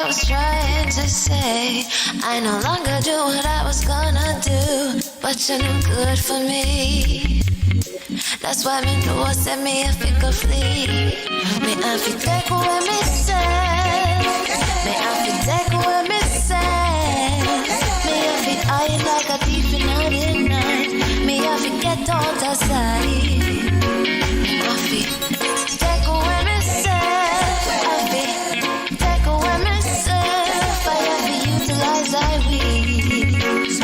I was trying to say. I no longer do what I was gonna do, but you're no good for me. That's why me know send me a figure flee. Me have to take away me say. Me have to take away me say. Me have to hide like a thief in the night. Me have to get out of sight. Me have to take away me say. Have to take away me say. I have to utilize I weeds.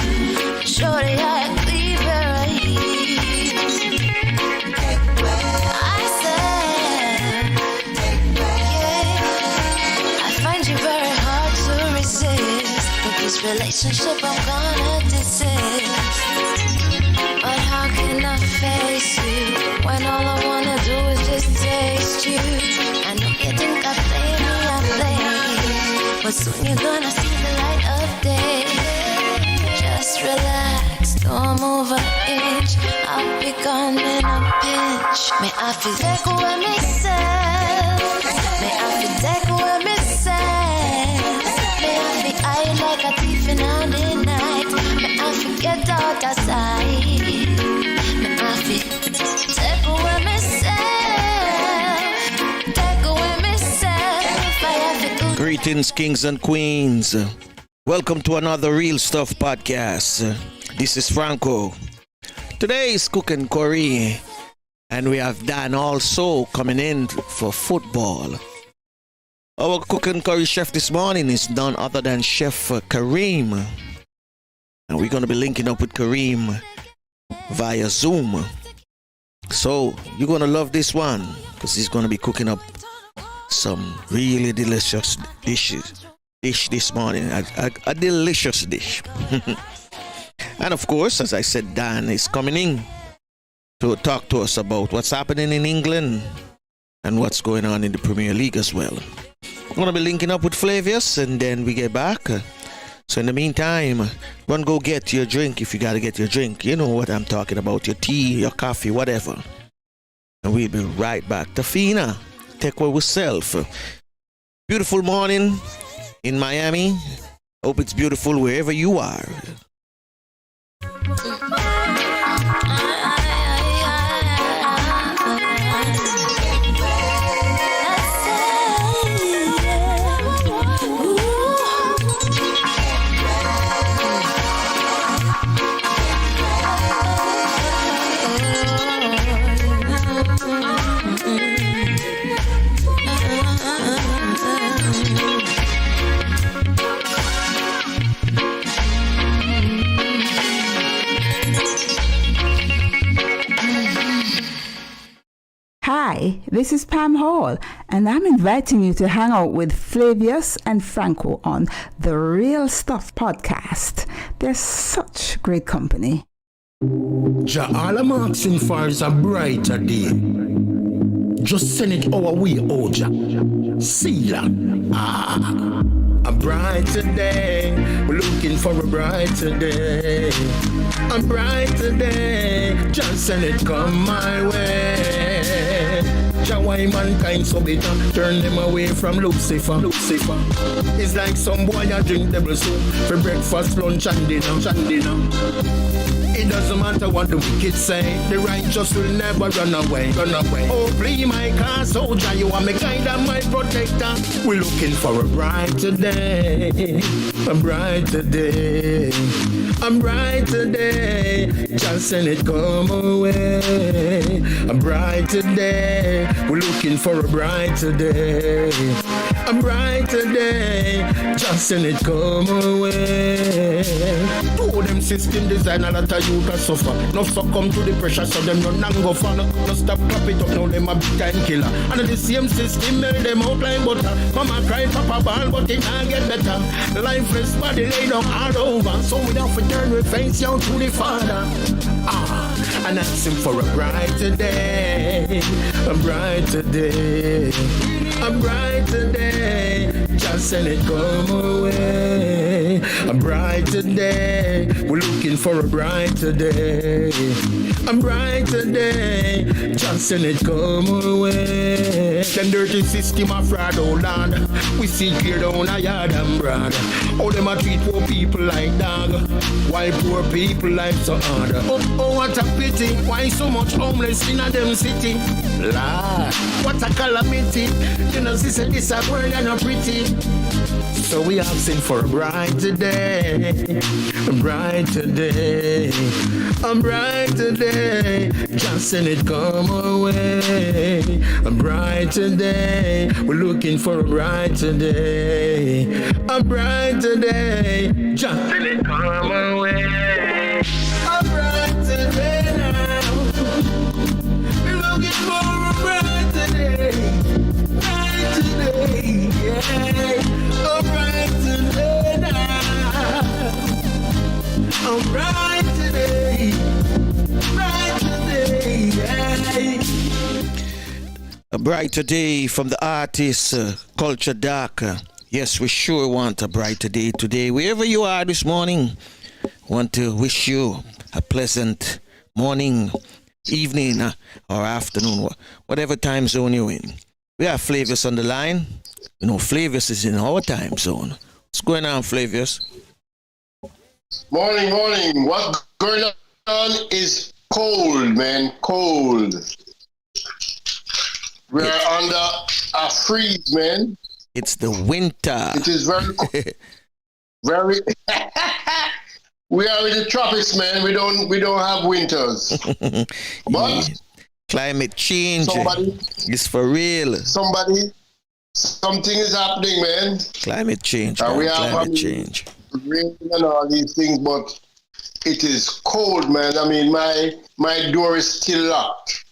Surely I cleave where I this relationship I'm gonna desist. But how can I face you when all I wanna do is just taste you? I know you think I play me, but soon you're gonna see the light of day. Just relax, don't move an inch. I'll be gone in a pinch. May I feel take away myself. May I feel take away myself. May I be eyed like a thief in the night. May I forget out of sight. May I feel take away myself. Take away myself. I have to. Greetings, kings and queens. Welcome to another Real Stuff podcast. This is Franco. Today is Cook and Curry, and we have Dan also coming in for football. Our Cook and Curry chef this morning is none other than Chef Kareem, and we're going to be linking up with Kareem via Zoom. So you're going to love this one because he's going to be cooking up some really delicious dish this morning, a delicious dish. And of course, as I said, Dan is coming in to talk to us about what's happening in England and what's going on in the Premier League as well. I'm going to be linking up with Flavius and then we get back. So in the meantime, run go get your drink if you got to get your drink. You know what I'm talking about, your tea, your coffee, whatever. And we'll be right back. Tafina, take care of yourself. Beautiful morning in Miami. Hope it's beautiful wherever you are. Hi, this is Pam Hall, and I'm inviting you to hang out with Flavius and Franco on the Real Stuff podcast. They're such great company. All I'm asking for is a brighter day. Just send it our way, Oja. See ya. A brighter day. We're looking for a brighter day. A brighter day. Just send it come my way. Why mankind so bitter? Turn them away from Lucifer. It's like some boy a drink devil soup for breakfast, lunch and dinner. It doesn't matter what the wicked say, the righteous will never run away. Oh, please, my car soldier, you are my guide and my protector. We're looking for a brighter day, a brighter day, a brighter day. Just send it come away. A brighter day. We're looking for a brighter day, a brighter day. Just send it come away. Two them system design a lot of youth a suffer. No succumb to the pressure, so them not go for no stop clap it up, now them a big time killer. And the same system made them out like butter. Mama cry, papa ball, but it not get better. Lifeless body lay down all over, so we don't turn we face down to the Father. And ask him for a brighter day, a brighter day, a brighter day. Just send it come away. A brighter day. We're looking for a brighter day. A brighter day. Just send it come away. Them dirty system of fraud, oh Lord. We see clear down a yard and broad. How them a treat poor people like dog, while poor people life so hard. Oh, what a pity. Why so much homeless in a them city? Lord, what a calamity. You know, sister, this a world and a pretty. So we asking for a brighter day, a brighter day, a brighter day. Just send it come away. A brighter day. We're looking for a brighter day, a brighter day. Just send it come away. A brighter day now. We're looking for a brighter day, brighter day, yeah. A brighter day now. A brighter day, yeah. A brighter day from the artist Culture Dark. Yes, we sure want a brighter day today. Wherever you are this morning, want to wish you a pleasant morning, evening, or afternoon, whatever time zone you're in. We have Flavius on the line. You know, Flavius is in our time zone. What's going on, Flavius? Morning. What's going on is cold, man. Cold. We are under a freeze, man. It's the winter. It is very cold. Very. We are in the tropics, man. We don't have winters. But climate change somebody is for real. Something is happening, man. Climate change. We have climate change. Rain and all these things, but it is cold, man. I mean, my door is still locked.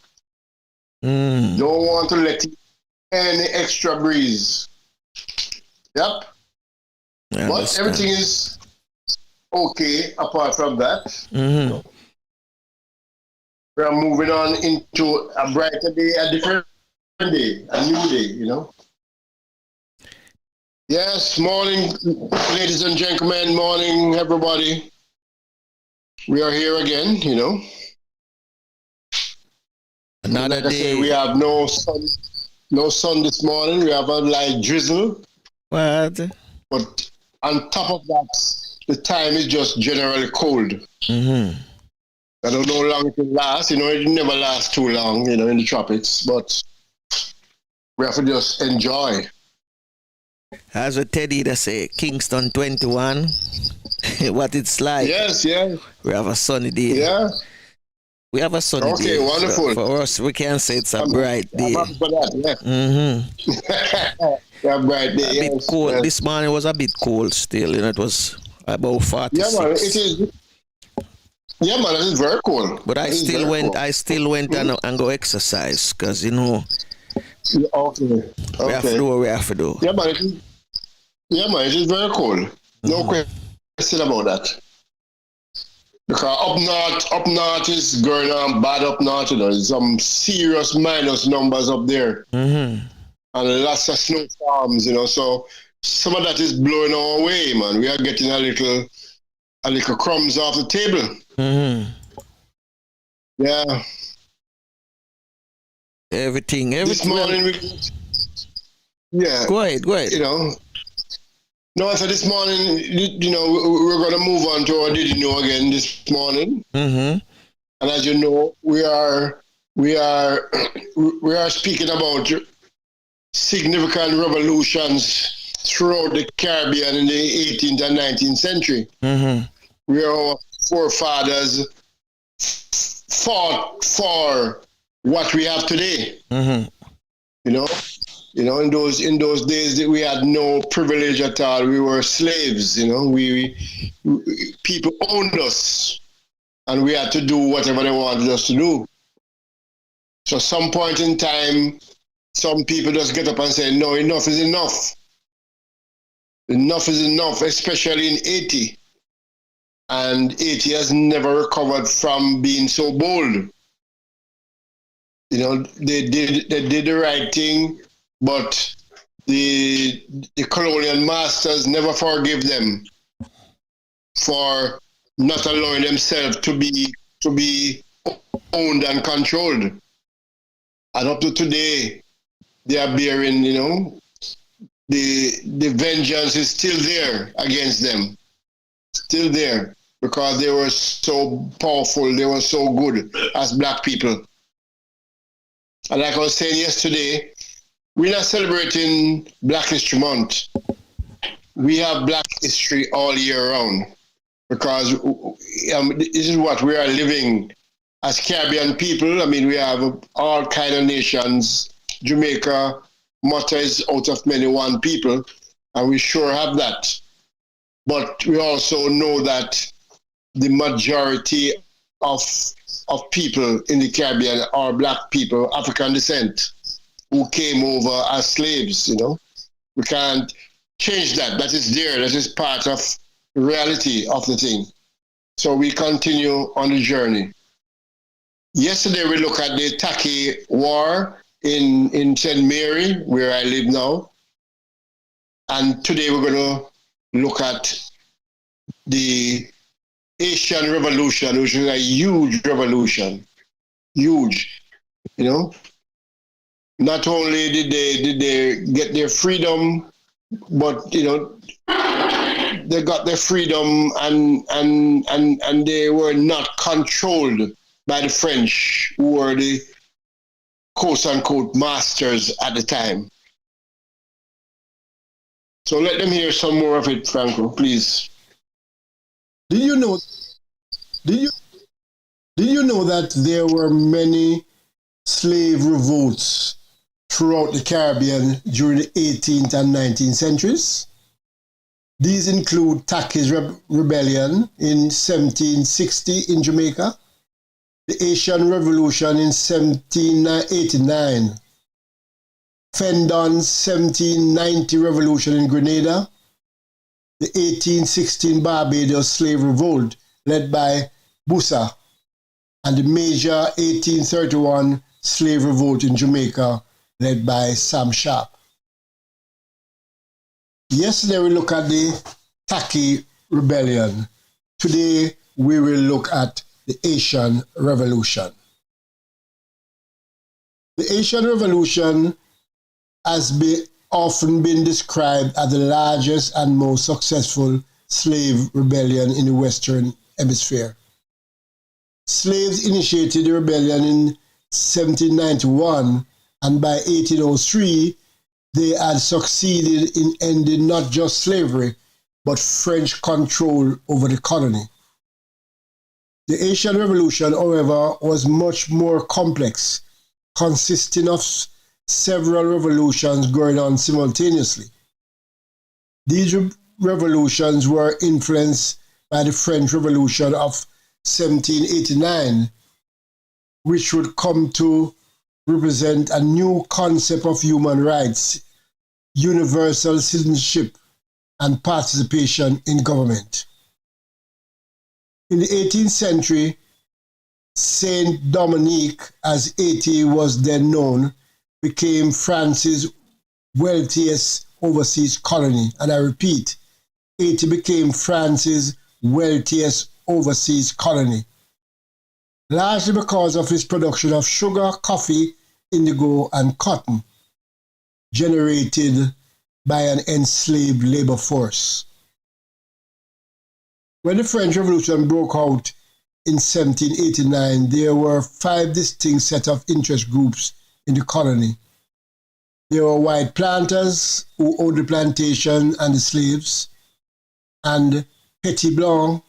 Don't want to let any extra breeze. Yep. But everything is okay apart from that. Mm-hmm. We are moving on into a brighter day, a different day, a new day, you know. Yes, morning, ladies and gentlemen, morning, everybody. We are here again, you know. Another like I day. say, we have no sun this morning. We have a light drizzle. What? But on top of that, the time is just generally cold. Mm-hmm. I don't know how long it will last. You know, it never lasts too long, you know, in the tropics. But we have to just enjoy. As a Teddy that say, Kingston 21, what it's like. Yes, yeah. We have a sunny day. Yeah. We have a sunny day. Okay, wonderful. So for us, we can say it's a bright day. I'm happy for that, yeah. Mm-hmm. A bright day, A bit cold. Yes. This morning was a bit cold still. You know, it was about 46. Yeah, man, it is. Yeah, man, it is very cold. But I still went and go exercise because, you know, Okay. we have to do what we have to do. Yeah, man, it is very cold. No question about that. Because up north is going on bad up north, you know. There's some serious minus numbers up there. Mm-hmm. And lots of snowstorms, you know. So some of that is blowing our way, man. We are getting a little crumbs off the table. Mm-hmm. Yeah. Everything. This morning yeah. Go ahead. You know. No, so this morning, you know, we're going to move on to our Did You Know again this morning. Mm-hmm. And as you know, we are speaking about significant revolutions throughout the Caribbean in the 18th and 19th century. Mm-hmm. Where our forefathers fought for what we have today. Mm-hmm. You know, in those days that we had no privilege at all. We were slaves. You know, we people owned us, and we had to do whatever they wanted us to do. So, some point in time, some people just get up and say, "No, enough is enough. Enough is enough." Especially in Haiti, and Haiti has never recovered from being so bold. You know, they did the right thing. But the colonial masters never forgive them. for not allowing themselves to be owned and controlled. And up to today, they are bearing, the vengeance is still there against them. Still there. Because they were so powerful, they were so good as black people. And like I was saying yesterday, we're not celebrating Black History Month. We have Black history all year round because this is what we are living as Caribbean people. I mean, we have all kind of nations. Jamaica, motto is out of many one people, and we sure have that. But we also know that the majority of people in the Caribbean are black people, African descent, who came over as slaves, We can't change that. That is there. That is part of the reality of the thing. So we continue on the journey. Yesterday we looked at the Taki War in St. Mary, where I live now. And today we're going to look at the Asian Revolution, which is a huge revolution. Huge. Not only did they get their freedom, but they got their freedom and they were not controlled by the French, who were the quote unquote masters at the time. So let them hear some more of it, Franco, please. Did you know that there were many slave revolts throughout the Caribbean during the 18th and 19th centuries? These include Taki's Rebellion in 1760 in Jamaica, the Asian Revolution in 1789, Fendon's 1790 Revolution in Grenada, the 1816 Barbados Slave Revolt led by Bussa, and the major 1831 Slave Revolt in Jamaica led by Sam Sharp. Yesterday we looked at the Taki Rebellion. Today we will look at the Asian Revolution. The Asian Revolution has often been described as the largest and most successful slave rebellion in the Western Hemisphere. Slaves initiated the rebellion in 1791, and by 1803, they had succeeded in ending not just slavery, but French control over the colony. The Asian Revolution, however, was much more complex, consisting of several revolutions going on simultaneously. These revolutions were influenced by the French Revolution of 1789, which would come to represent a new concept of human rights, universal citizenship, and participation in government. In the 18th century, Saint Dominique, as Haiti was then known, became France's wealthiest overseas colony. And I repeat, Haiti became France's wealthiest overseas colony, largely because of its production of sugar, coffee, indigo, and cotton, generated by an enslaved labor force. When the French Revolution broke out in 1789, there were 5 distinct sets of interest groups in the colony. There were white planters who owned the plantation and the slaves, and petits blancs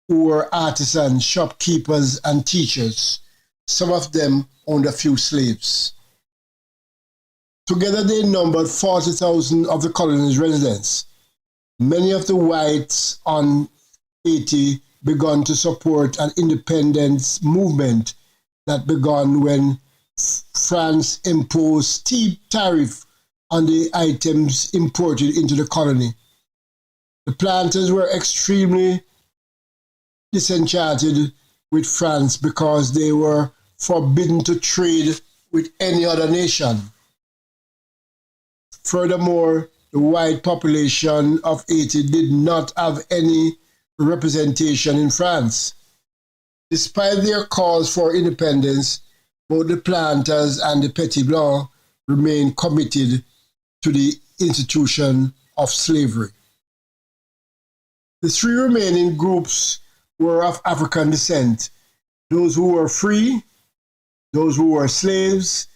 who were artisans, shopkeepers, and teachers. Some of them owned a few slaves. Together they numbered 40,000 of the colony's residents. Many of the whites on Haiti began to support an independence movement that began when France imposed steep tariff on the items imported into the colony. The planters were extremely disenchanted with France because they were forbidden to trade with any other nation. Furthermore, the white population of Haiti did not have any representation in France. Despite their calls for independence, both the planters and the Petit Blancs remained committed to the institution of slavery. The three remaining groups were of African descent: those who were free, those who were slaves,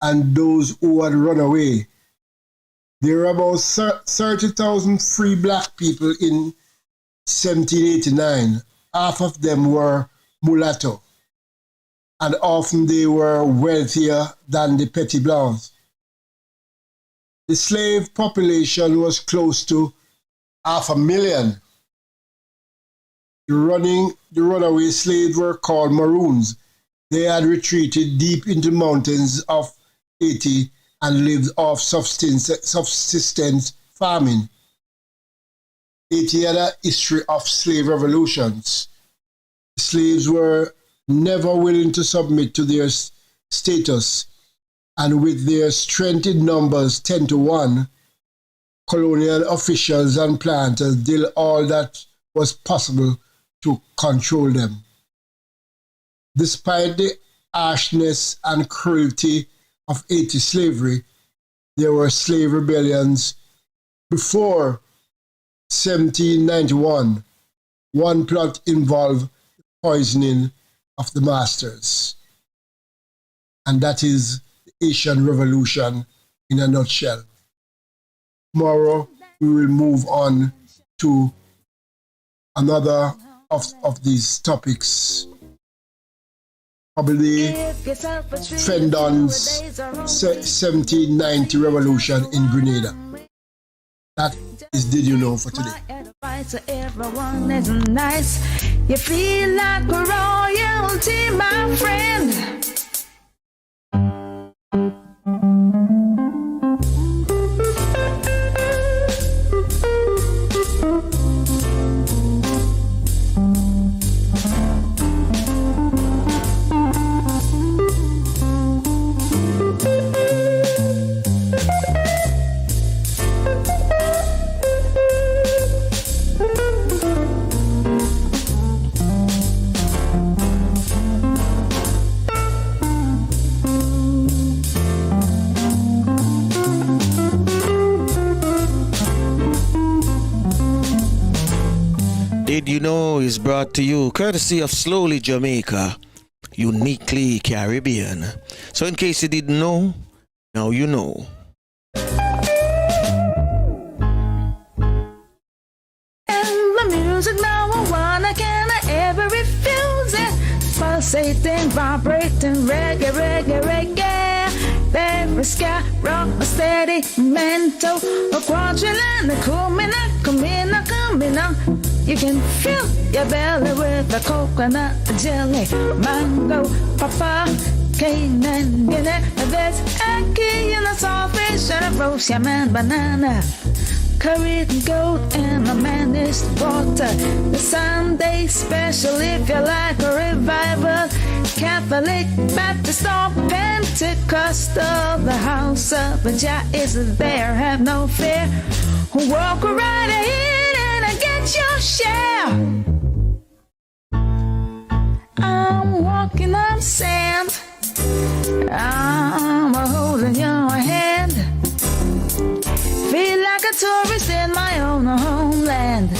and those who had run away. There were about 30,000 free black people in 1789. Half of them were mulatto, and often they were wealthier than the Petit Blancs. The slave population was close to 500,000. The runaway slaves were called Maroons. They had retreated deep into the mountains of Haiti and lived off subsistence farming. Haiti had a history of slave revolutions. Slaves were never willing to submit to their status, and with their strength in numbers 10 to 1, colonial officials and planters did all that was possible to control them. Despite the harshness and cruelty of Haiti slavery, there were slave rebellions before 1791. One plot involved poisoning of the masters, and that is the Haitian Revolution in a nutshell. Tomorrow we will move on to another of these topics, probably Fendon's 1790 revolution in Grenada. That is Did You Know for today. Everyone is nice. You feel like royalty, my friend. Did You Know is brought to you courtesy of Slowly Jamaica, uniquely Caribbean. So in case you didn't know, now you know. And the music now I wanna, can I ever refuse it? Pulsating, vibrating, reggae, reggae, reggae. Very sky, rock, a steady mental, a quadrillion, a kumina. You can fill your belly with a coconut jelly, mango, papa, cane and Guinea. There's a key in a saltfish and a roast yam and banana. Curried goat and a managed water. The Sunday special if you like a revival. Catholic, Baptist or Pentecostal. The house of Jah is there, have no fear. Walk right ahead and get your share. I'm walking on sand. I'm holding your hand. Feel like a tourist in my own homeland.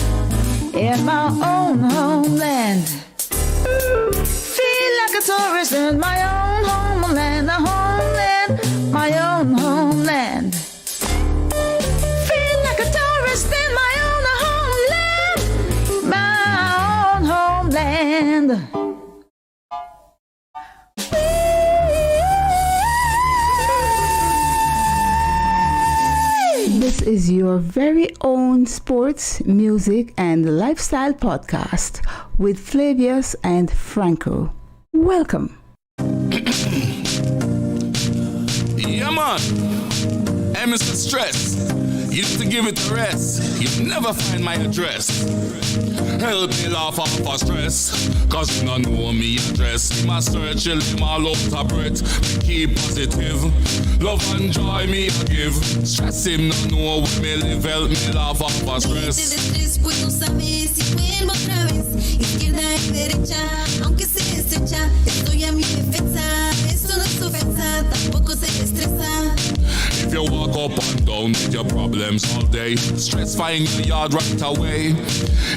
In my own homeland. Feel like a tourist in my own homeland. A homeland, my own homeland. Feel like a tourist in my own homeland. My own homeland. This is your very own sports, music, and lifestyle podcast with Flavius and Franco. Welcome. Yeah, man. Emerson Stress. You need to give it a rest. You'll never find my address. Help me laugh off of stress, cause you don't know me address. My search, you live all out of breath. Keep positive, love and joy me I give. Stress him, no know where me live. Help me laugh off of stress. Pues no sabes si vuelvo otra vez. Izquierda y derecha, aunque se estrecha. Estoy a mi defensa. Esto no es ofensa, tampoco se estresa. If you walk up and down with your problems all day, stress find your yard right away.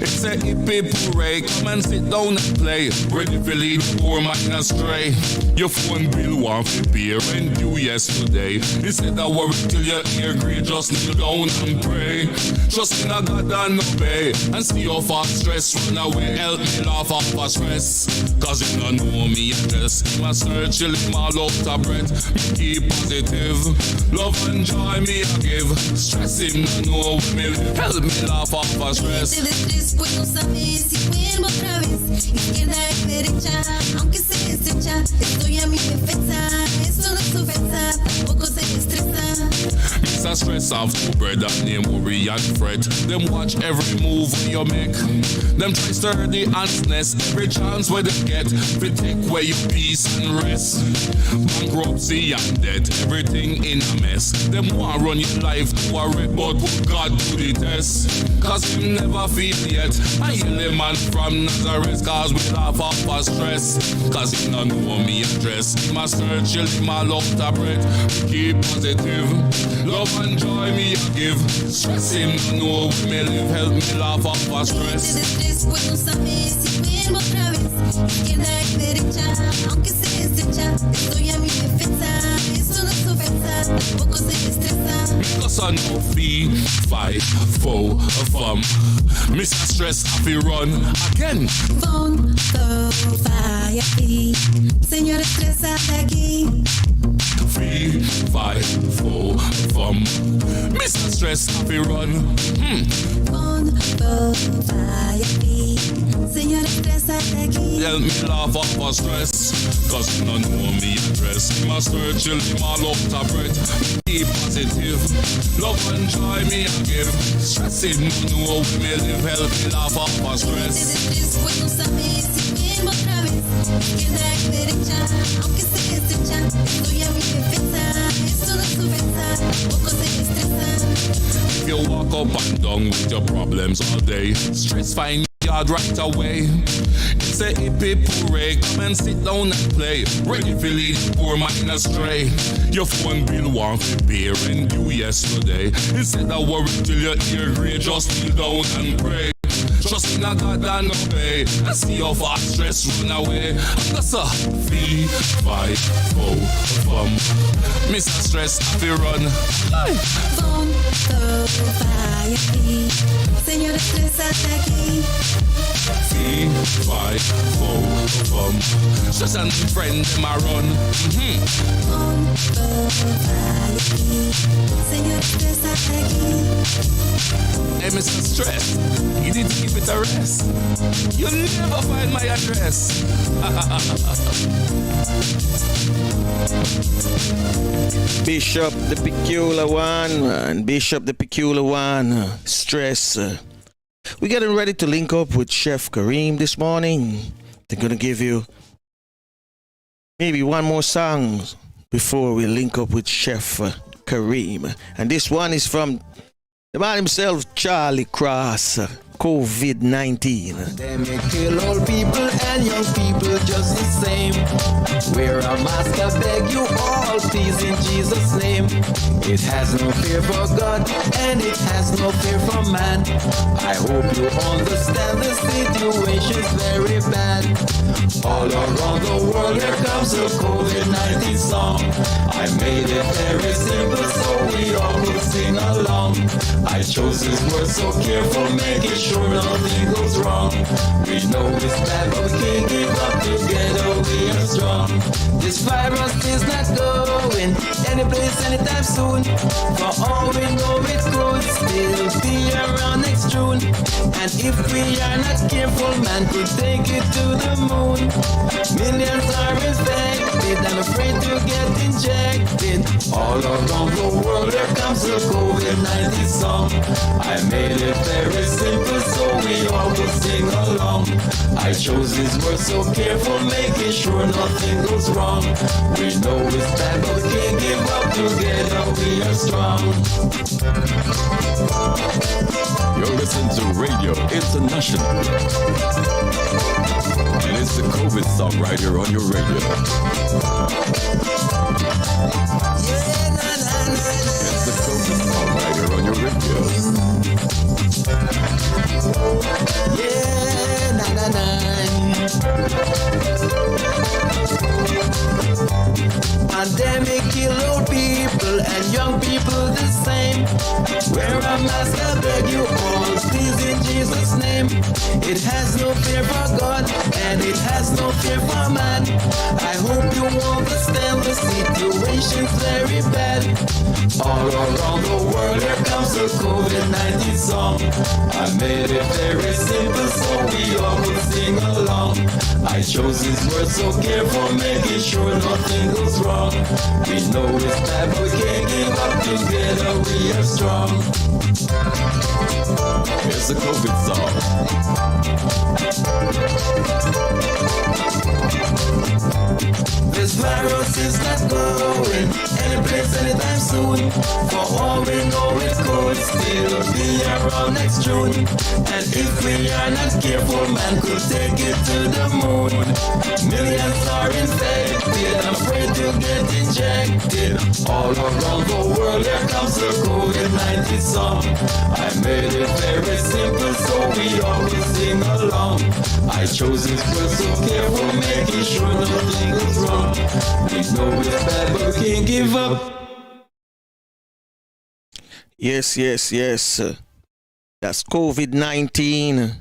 It's a hippie hooray, come and sit down and play. Ready to lead the poor man astray. Your phone bill want to pay and due yesterday. Instead of worry till your ear grey, just kneel down and pray. Trust in a God and obey, and see how far stress run away. Help me laugh off of stress, cause you don't know me address. My search, you live all out of breath. Keep positive, love and joy me I give. Stress him, no know where me live. Help me laugh off of stress. Pues no sabes si vuelvo otra vez. Izquierda y derecha, aunque se estrecha. Estoy a mi defensa. Esto no es ofensa, tampoco se estresa. Mr. Stress off two brother named worry and fret. Them watch every move you make. Them try stir the honestness every chance where they get. They take away your peace and rest. Bankruptcy and debt, everything in a mess. Them want run your life to a wreck, but put God to the test. Cause him never feel yet. I heal him man from Nazareth, cause we laugh off of stress. Cause he don't know me address. He must search, he'll him all up the breath. Keep positive, love and joy me I give. Stress him, don't know where me live. Help me laugh off of stress. Pues no sabes si vuelvo otra vez. Izquierda y derecha, aunque se estrecha. Estoy a mi defensa. Esto no es ofensa, tampoco se estresa. Because I know fee, fight, foe, fum. Mr. Stress, happy run again. Phone, fire, fee. Señor estresa de aquí. Free, fight, foe, fum. Mr. Stress, happy run. Phone, fire, fee. Señor estresa de aquí. Help me laugh off of stress, cause none know me address. My search, chill him all up to breath. Be positive, love and joy me I give. Stress him, no know where me live. Help me laugh off of stress. Pues no sabes si vuelvo otra vez. Izquierda y derecha, aunque se estrecha. Estoy a mi defensa. Esto no es ofensa, tampoco se estresa. If you walk up and down with your problems all day, stress find yard right away. It's a hippie hooray, come and sit down and play. Ready to lead the poor man astray. Your phone bill want to pay and due yesterday. Instead of worry till your ear grey, just kneel down and pray. Trust in a God and obey, and see how far stress run away. That's a fee, fight, foe, fum. Mr. Stress, happy run. Phone, fire, fee. Señor estresa de aquí. Fee, fight, foe, fum. Stress and the friend, them a run. Phone, fire, fee. Señor estresa de aquí. Hey, Mr. Stress, you need to give it a rest. You'll never find my address. Bishop the Peculiar One and Bishop the Peculiar One, Stress. We're getting ready to link up with Chef Kareem this morning. They're going to give you maybe one more song before we link up with Chef Kareem. And this one is from the man himself, Charlie Cross, COVID-19. They may kill old people and young people just the same. Wear a mask, I beg you all, please, in Jesus' name. It has no fear for God and it has no fear for man. I hope you understand the situation's very bad. All around the world here comes a COVID-19 song. I made it very simple so we all will sing along. I chose this word so careful, making sure nothing goes wrong. We know it's bad, but we can't give up. Together we are strong. This virus is not going any place anytime soon. For all we know, it could still be around next June. And if we are not careful, man could take it to the moon. Millions are infected and afraid to get injected. All around the world, there comes a COVID-19 song. song. I made it very simple so we all will sing along. I chose these words so careful, making sure nothing goes wrong. We know it's bad, but we can't give up. Together we are strong. You're listening to Radio International. And it's the COVID song right here on your radio. It's the COVID song right here on your radio. Yeah, na na na. Pandemic kill old people and young people the same. Wear a mask, I beg you all, please in Jesus' name. It has no fear for God and it has no fear for man. I hope you understand the situation's very bad. All around the world here comes the COVID-19 song. I made it very simple so we all will sing along. I chose these words so careful, making sure nothing goes wrong. We know it's bad, but we can't give up. Together we are strong. Here's the COVID song. This virus is not going any place anytime soon. For all we know it could still be around next June. And if we are not careful, man could take it to the moon. Millions are infected, afraid to get injected. All around the world here comes the COVID-19 song. I made it very simple so we all will sing along. I chose this word so careful, making sure nothing goes wrong. We know it's bad, but we can't give up. Yes. That's COVID-19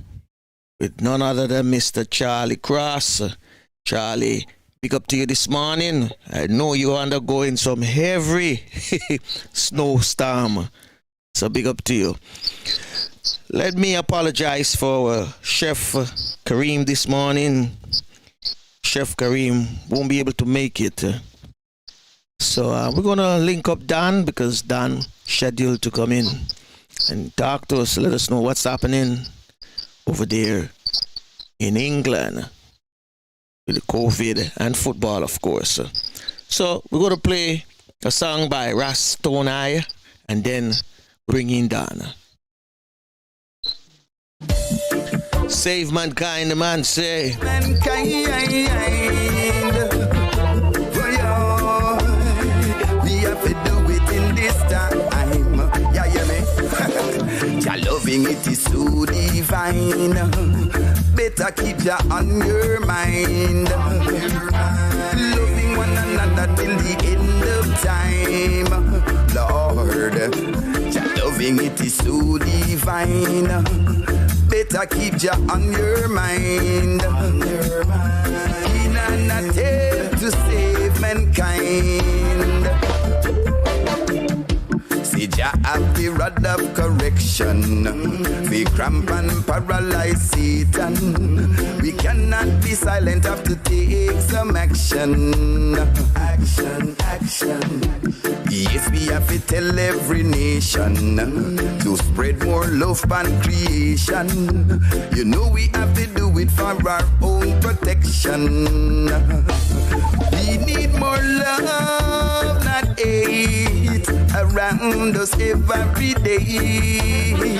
with none other than Mr. Charlie Cross. Charlie, big up to you this morning. I know you're undergoing some heavy snowstorm. So big up to you. Let me apologize for Chef Kareem this morning. Chef Kareem won't be able to make it. So we're going to link up Dan because Dan scheduled to come in and talk to us, let us know what's happening over there in England with the COVID and football, of course. So we're going to play a song by Rastonai and then bring in Dan. Save mankind, the man say. Mankind, we have to do it in this time. Yeah, me. Your loving it is so divine. Better keep ya on your mind. Loving one another till the end of time. Lord, your loving it is so divine. Better keep ya on your mind. In an attempt to save mankind. See Jah have the rod of correction. We cramp and paralyze Satan. We cannot be silent, have to take some action. Action. Yes, we have to tell every nation to spread more love and creation. You know we have to do it for our own protection. We need more love, not hate, around us every day.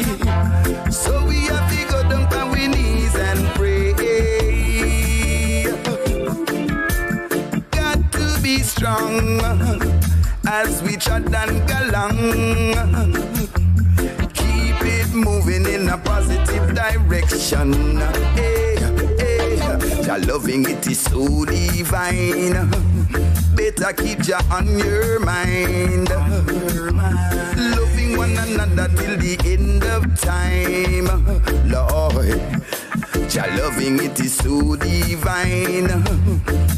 So we have to go down on our knees and pray. Got to be strong as we trot and go along. Keep it moving in a positive direction. Your loving it is so divine. Better keep ya on your mind. Loving one another till the end of time. Lord, your loving it is so divine.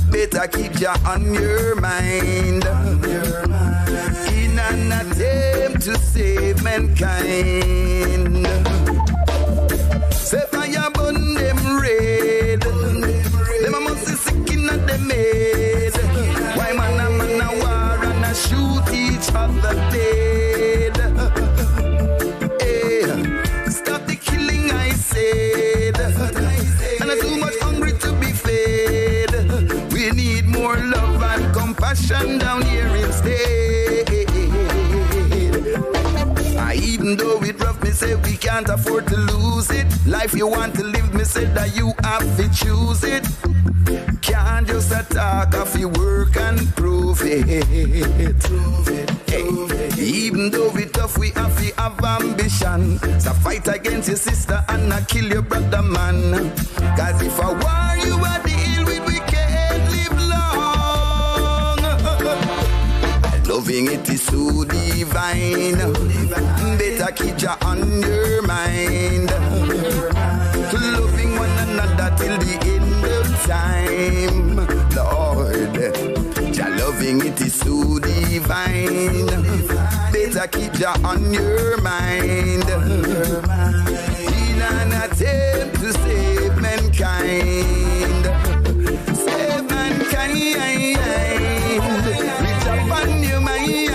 Better keep ya on your mind. In an attempt to save mankind. Say fire burn them red. Them a must be sick in them head. Why man a war and a shoot each other dead? corruption down here instead. Even though it rough, me say we can't afford to lose it. Life you want to live, me say that you have to choose it. Can't just attack if you work and prove it. Hey. Even though we tough, we have to have ambition. So fight against your sister and not kill your brother, man. Cause if I war you are deal with, we can't live long. Loving it is so divine. Better keep you on your mind. Loving one another till the end of time. Lord, your loving it is so divine. Better keep you on your mind. In an attempt to save mankind. Save mankind. Reach up on your mind.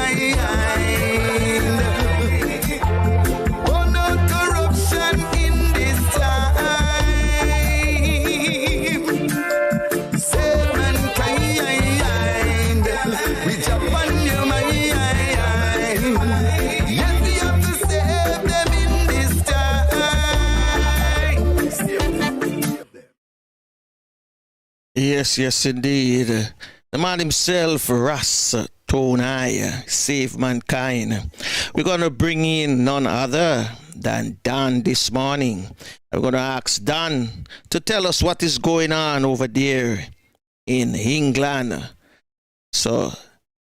Oh, no corruption in this time. Save mankind. Reach up on your mind. Yes, we have to save them in this time. Yes, indeed. The man himself, Ras Tonai, save mankind. We're going to bring in none other than Dan this morning. We're going to ask Dan to tell us what is going on over there in England. So,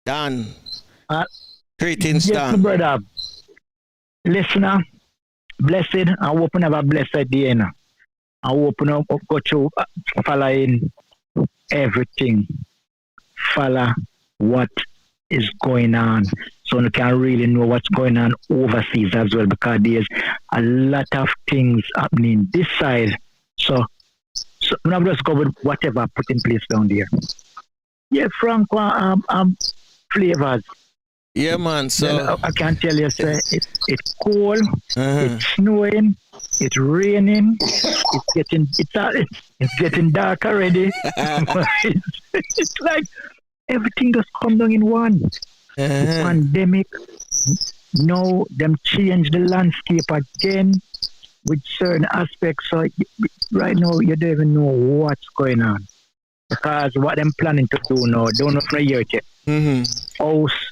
Dan, greetings, yes, Dan. brother. Listener, blessed. I hope you have a blessed day. I hope you go through following everything. Follow what is going on, so you can really know what's going on overseas as well, because there's a lot of things happening this side. So I'm not just go with whatever I put in place down there. Yeah, Franco, flavors. Yeah, man. So I can tell you, sir, it's cold, it's snowing, it's raining, it's getting dark already. It's like everything just come down in one. The pandemic. Now them change the landscape again with certain aspects. So right now you don't even know what's going on, because what them planning to do now, don't know for a year yet. House,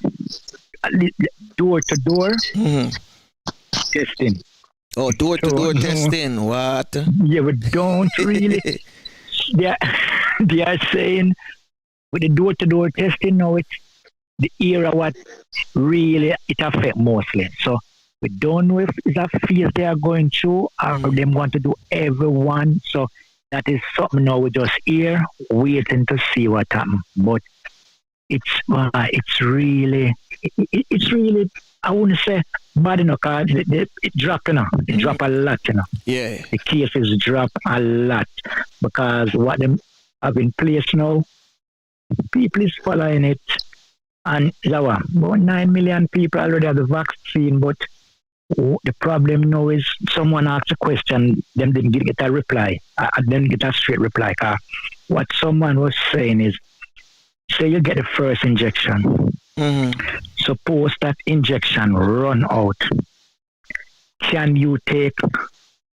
door to door testing. Oh, door to door testing. What? Yeah, but don't really. they are saying with the door to door testing now, it's the era what really it affect mostly. So we don't know if it's a phase they are going through, or them want to do everyone. So that is something now we just here waiting to see what happens. But it's really I wouldn't say bad enough, because it dropped, it dropped a lot, Yeah. The cases drop a lot, because what them have in place now, people is following it, and about 9 million people already have the vaccine, but the problem now is someone asked a question, them didn't get a reply, didn't get a straight reply. What someone was saying is, say you get the first injection. Suppose that injection run out. Can you take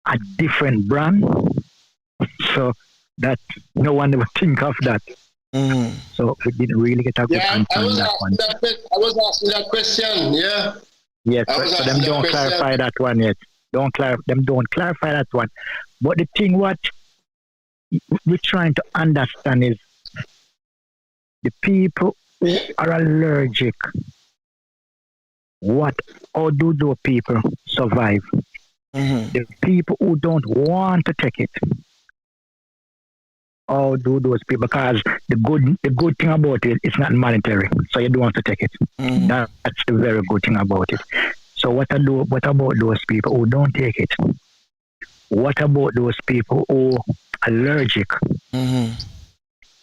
a different brand? So that no one ever think of that. So we didn't really get a good answer on that one. I was asking that question, yeah. Yes, so them don't clarify that one yet. Don't clarify that one. But the thing what we're trying to understand is the people who are allergic, how do those people survive? The people who don't want to take it, how do those people? Because the good thing about it, it's not monetary, so you don't want to take it. That's the very good thing about it. So what about those people who don't take it? What about those people who are allergic?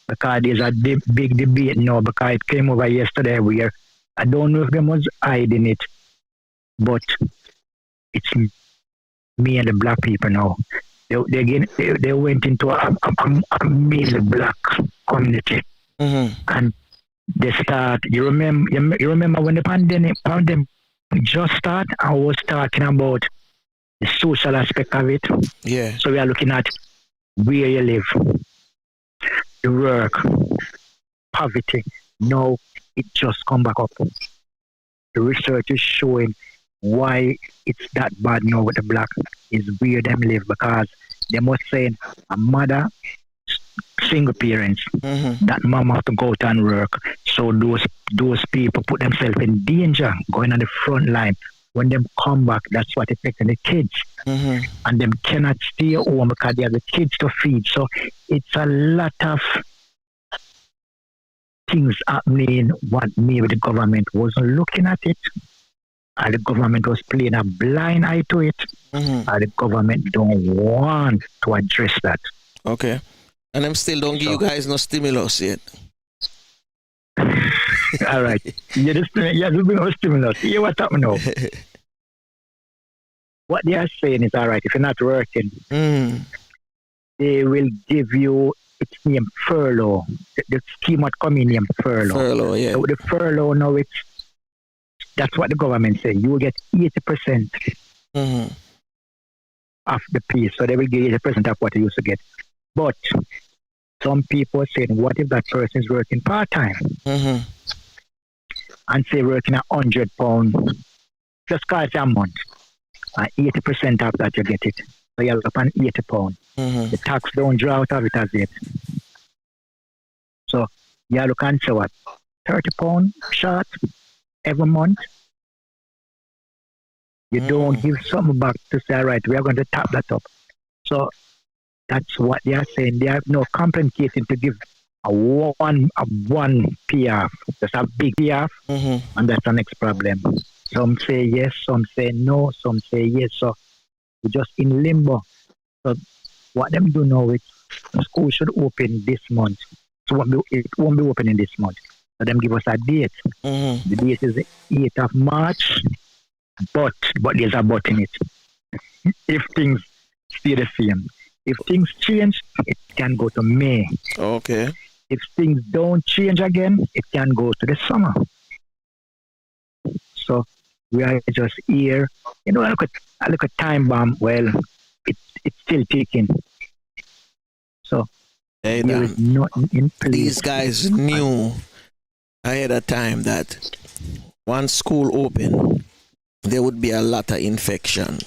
Because there's a big debate now, because it came over yesterday where I don't know if them was hiding it, but it's me and the black people now. They went into a mainly black community, and they start. You remember when the pandemic just start? I was talking about the social aspect of it. Yeah. So we are looking at where you live, the work, poverty. No, it just come back up. The research is showing why it's that bad now with the black is where them live, because they must say a mother, single parents, that mom have to go out and work. So those people put themselves in danger going on the front line. When them come back, that's what affecting the kids. And them cannot stay home because they have the kids to feed. So it's a lot of things happening what maybe the government wasn't looking at it. And the government was playing a blind eye to it. And the government don't want to address that. Okay. And them still don't give you guys no stimulus yet. All right. You have to bring us stimulus. Hear what's happening now. What they are saying is, all right, if you're not working, they will give you, it's named furlough. The scheme what come in named furlough. Furlough, yeah. So the furlough now, that's what the government say. You will get 80% of the piece. So they will get 80% of what you used to get. But some people are saying, what if that person is working part-time? And say working £100, just call it a month. And 80% of that you get it. So you're up on £80. The tax don't draw out of it as yet. So you look and say what? £30 short every month. You don't give something back to say, all right, we are going to tap that up. So that's what they are saying. They are no complicating to give a one PF. That's a big PF, and that's the next problem. Some say yes, some say no, some say yes. So we're just in limbo. So what them do now is school should open this month. So it won't be opening this month. So them give us a date. The date is the 8th of March. But there's a but in it. If things stay the same. If things change, it can go to May. Okay. If things don't change again, it can go to the summer. So we are just here. You know, I look at time bomb. Well, it's still ticking. So there is nothing in place. These guys knew ahead of time that once school opened, there would be a lot of infection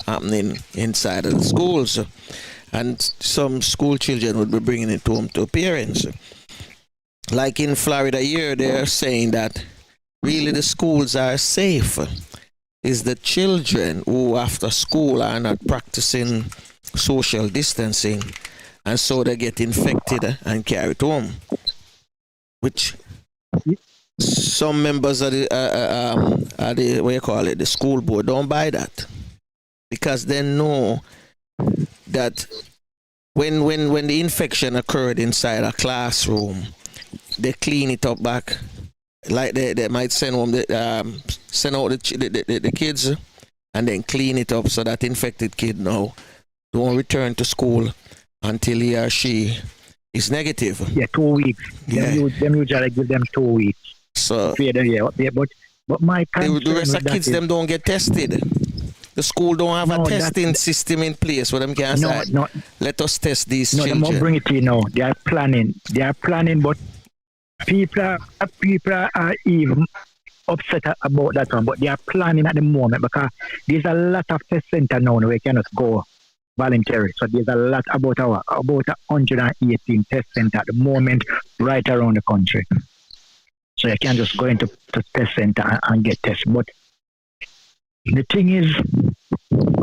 happening inside of the schools. And some school children would be bringing it home to parents. Like in Florida here, they're saying that really the schools are safe. It's the children who after school are not practicing social distancing, and so they get infected and carried home. Which some members of the what you call it, the school board don't buy that, because they know that when the infection occurred inside a classroom, they clean it up back. Like they might send home send out the kids and then clean it up so that infected kid now don't return to school until he or she is negative. Yeah, 2 weeks. Yeah. Them usually give them 2 weeks. So but my concern the rest of with kids that them don't get tested. The school don't have a testing system in place where them can say, let us test these children. No, they won't bring it in now. They are planning, but people are even upset about that one, but they are planning at the moment because there's a lot of test center now where you cannot go voluntary. So there's a lot about 118 test center at the moment right around the country. So you can't just go into the test center and get tested. But the thing is,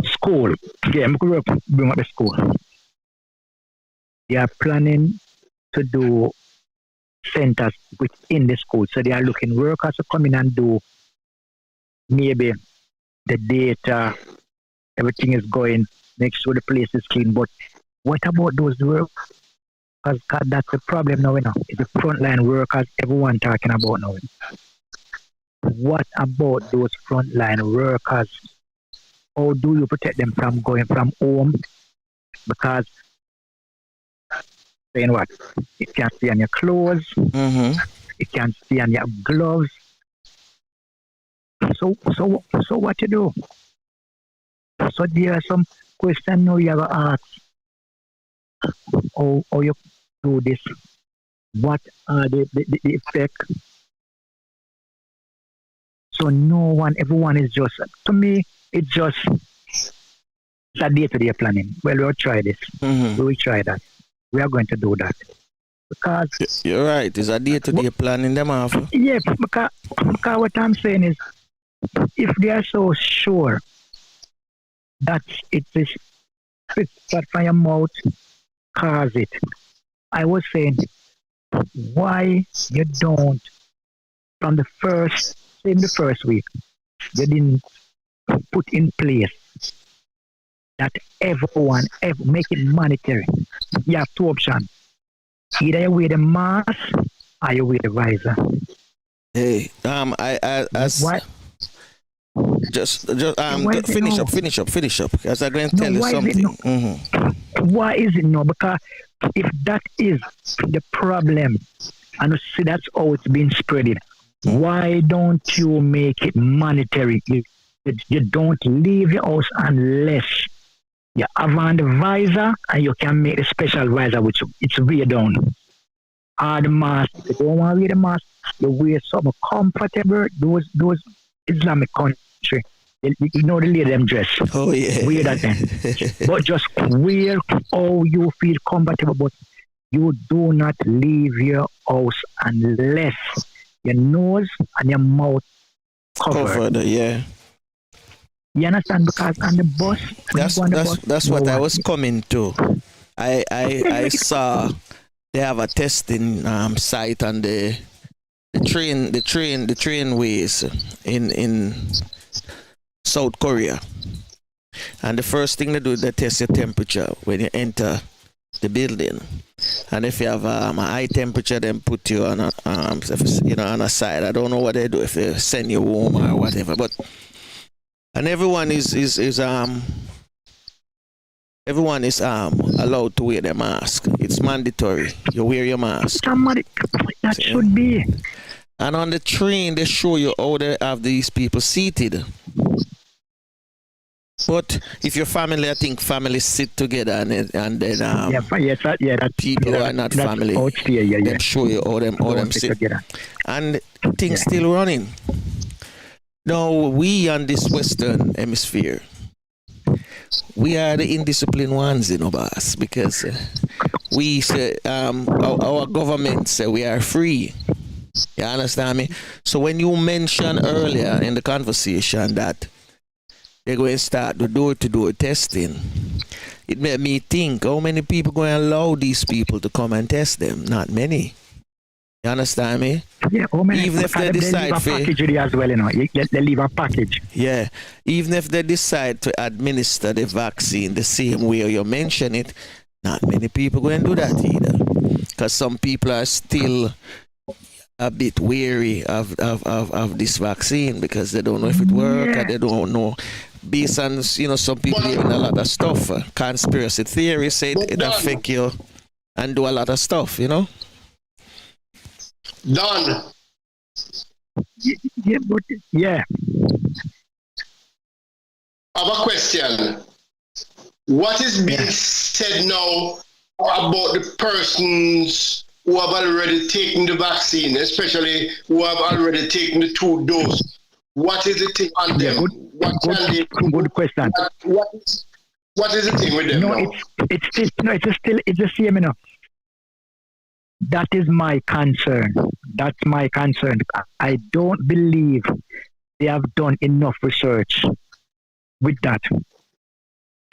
school. Yeah, I'm going to bring up the school. They are planning to do centers within the school. So they are looking workers to come in and do maybe the data, everything is going, make sure the place is clean. But what about those workers? Because that's the problem now, It's the frontline workers everyone talking about now. What about those frontline workers? How do you protect them from going from home? Because saying what? You can't see on your clothes. you can see, and you have gloves. So what you do? So there are some questions now you have to ask. How you do this? What are the effects? So everyone is just, to me, it's just a day-to-day planning. Well, we'll try this. Mm-hmm. We will try that. We are going to do that. Because you're right, it's a day-to-day planning them off. Yeah, because what I'm saying is, if they are so sure that it is that from your mouth cause it, I was saying, why you don't, from the first week, you didn't put in place that everyone make it monetary. You have two options. Either you wear the mask or you wear the visor. Hey, What? Just finish up, because I'm going to tell you something. Why is it no? Because if that is the problem, and you see that's how it's been spreaded, why don't you make it monetary? You don't leave your house unless you have on the visor, and you can make a special visor which it's wear down. Or the mask, you don't want to wear the mask, you wear something comfortable. Those Islamic country, you know the lady them dress. Oh yeah. Wear that then. But just wear how you feel comfortable, but you do not leave your house unless your nose and your mouth covered. Yeah. You understand? Because on the bus, that's what I was coming to. I saw they have a testing site on the trainways in South Korea, and the first thing they do, they test your temperature when you enter the building, and if you have a high temperature, then put you on a on a side. I don't know what they do, if they send you home or whatever, but and everyone is allowed to wear their mask. It's mandatory. You wear your mask. That should be. And on the train, they show you how they have these people seated. But if your family, I think families sit together and then people who are not family, they show you how them sit together. And things still running. Now, we on this Western Hemisphere, we are the indisciplined ones, boss, because we say our government say we are free. You understand me? So when you mentioned earlier in the conversation that they're going to start the door-to-door testing, it made me think, how many people going to allow these people to come and test them? Not many. You understand me? Yeah, even if they decide leave a package as well, they leave a package. Yeah, even if they decide to administer the vaccine the same way you mention it, not many people going to do that either, because some people are still a bit wary of this vaccine because they don't know if it works, or they don't know. Based on some people hearing a lot of stuff, conspiracy theories say it affect you and do a lot of stuff, Done. Yeah. I have a question. What is being said now about the persons who have already taken the vaccine, especially who have already taken the 2 doses? What is the thing on them? Good question. What is the thing with them now? It's the same, That is my concern. That's my concern. I don't believe they have done enough research with that.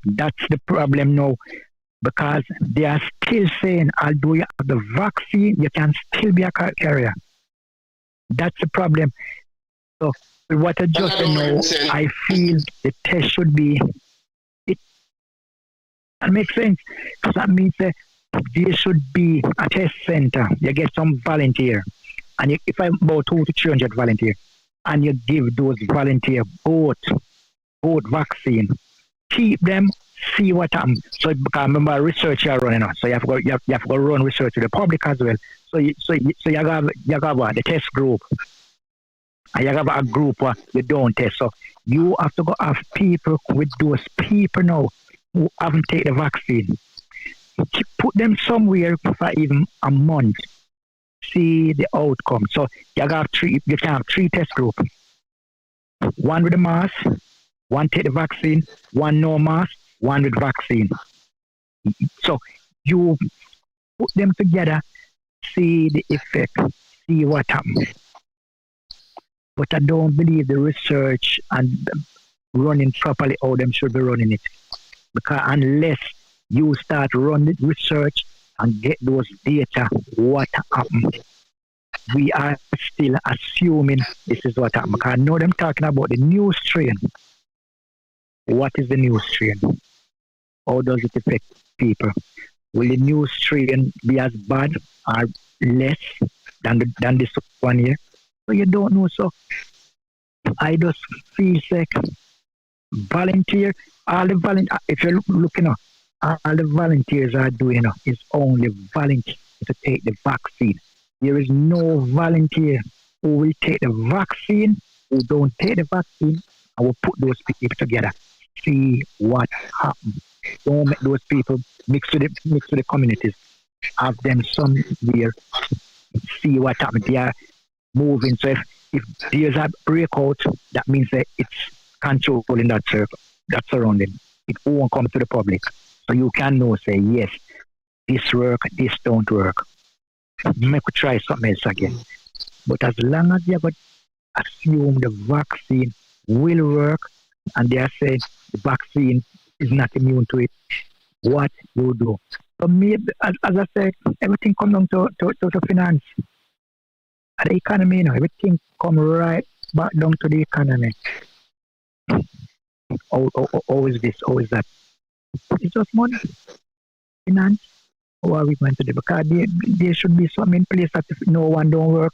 That's the problem now, because they are still saying, although you have the vaccine, you can still be a carrier. That's the problem. So what I just know, I feel the test should be. That makes sense, because that means that there should be a test center. You get some volunteer, and if I'm about 200 to 300 volunteer, and you give those volunteer both vaccine, keep them, see what happens. So because remember research you're running on, so you have to go run research to the public as well. So you have the test group, and you have a group where you don't test. So you have to go have people with those people now who haven't taken the vaccine. Put them somewhere for even a month. See the outcome. So you can have three test groups. One with the mask, one take the vaccine, one no mask, one with vaccine. So you put them together, see the effect, see what happens. But I don't believe the research and running properly how them should be running it. Because unless you start running research and get those data, what happened? We are still assuming this is what happened. Because I know them talking about the new strain. What is the new strain? How does it affect people? Will the new strain be as bad or less than this one here? So you don't know. So I just feel like volunteer, if you're looking up, all the volunteers are doing is only volunteer to take the vaccine. There is no volunteer who will take the vaccine, who don't take the vaccine, and will put those people together. See what happens. Don't make those people mix with the communities. Have them somewhere. See what happens. They are moving. So if there's a breakout, that means that it's controlling that circle, that surrounding. It won't come to the public. So you can know, say, yes, this work, this don't work. Maybe try something else again. But as long as you assume the vaccine will work, and they are saying the vaccine is not immune to it, what you do? So maybe, as I said, everything comes down to finance. And the economy, everything come right back down to the economy. Always this, always that. It's just money, finance. How are we going to do? Because there should be something in place that if no one don't work,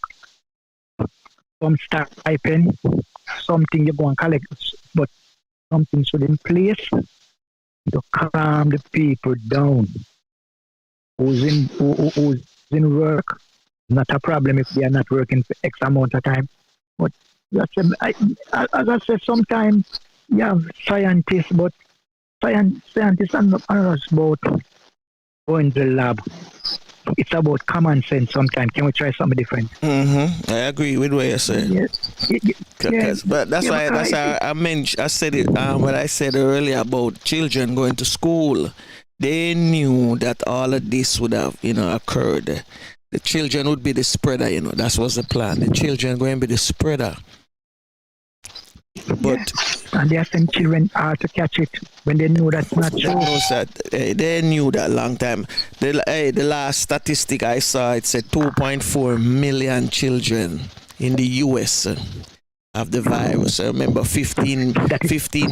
some stipend, something you go and collect, but something should in place to calm the people down. Who's in work, not a problem if they are not working for X amount of time. But as I said, sometimes you have scientists, but scientists are not about going to the lab. It's about common sense sometimes. Can we try something different? Mm-hmm. I agree with what you said. Yes. But that's why I said it what I said earlier about children going to school. They knew that all of this would have, occurred. The children would be the spreader, That was the plan. The children going to be the spreader. But and there are some children are to catch it when they know that's not true. They knew that long time. The last statistic I saw, it said 2.4 million children in the US have the virus. I remember 15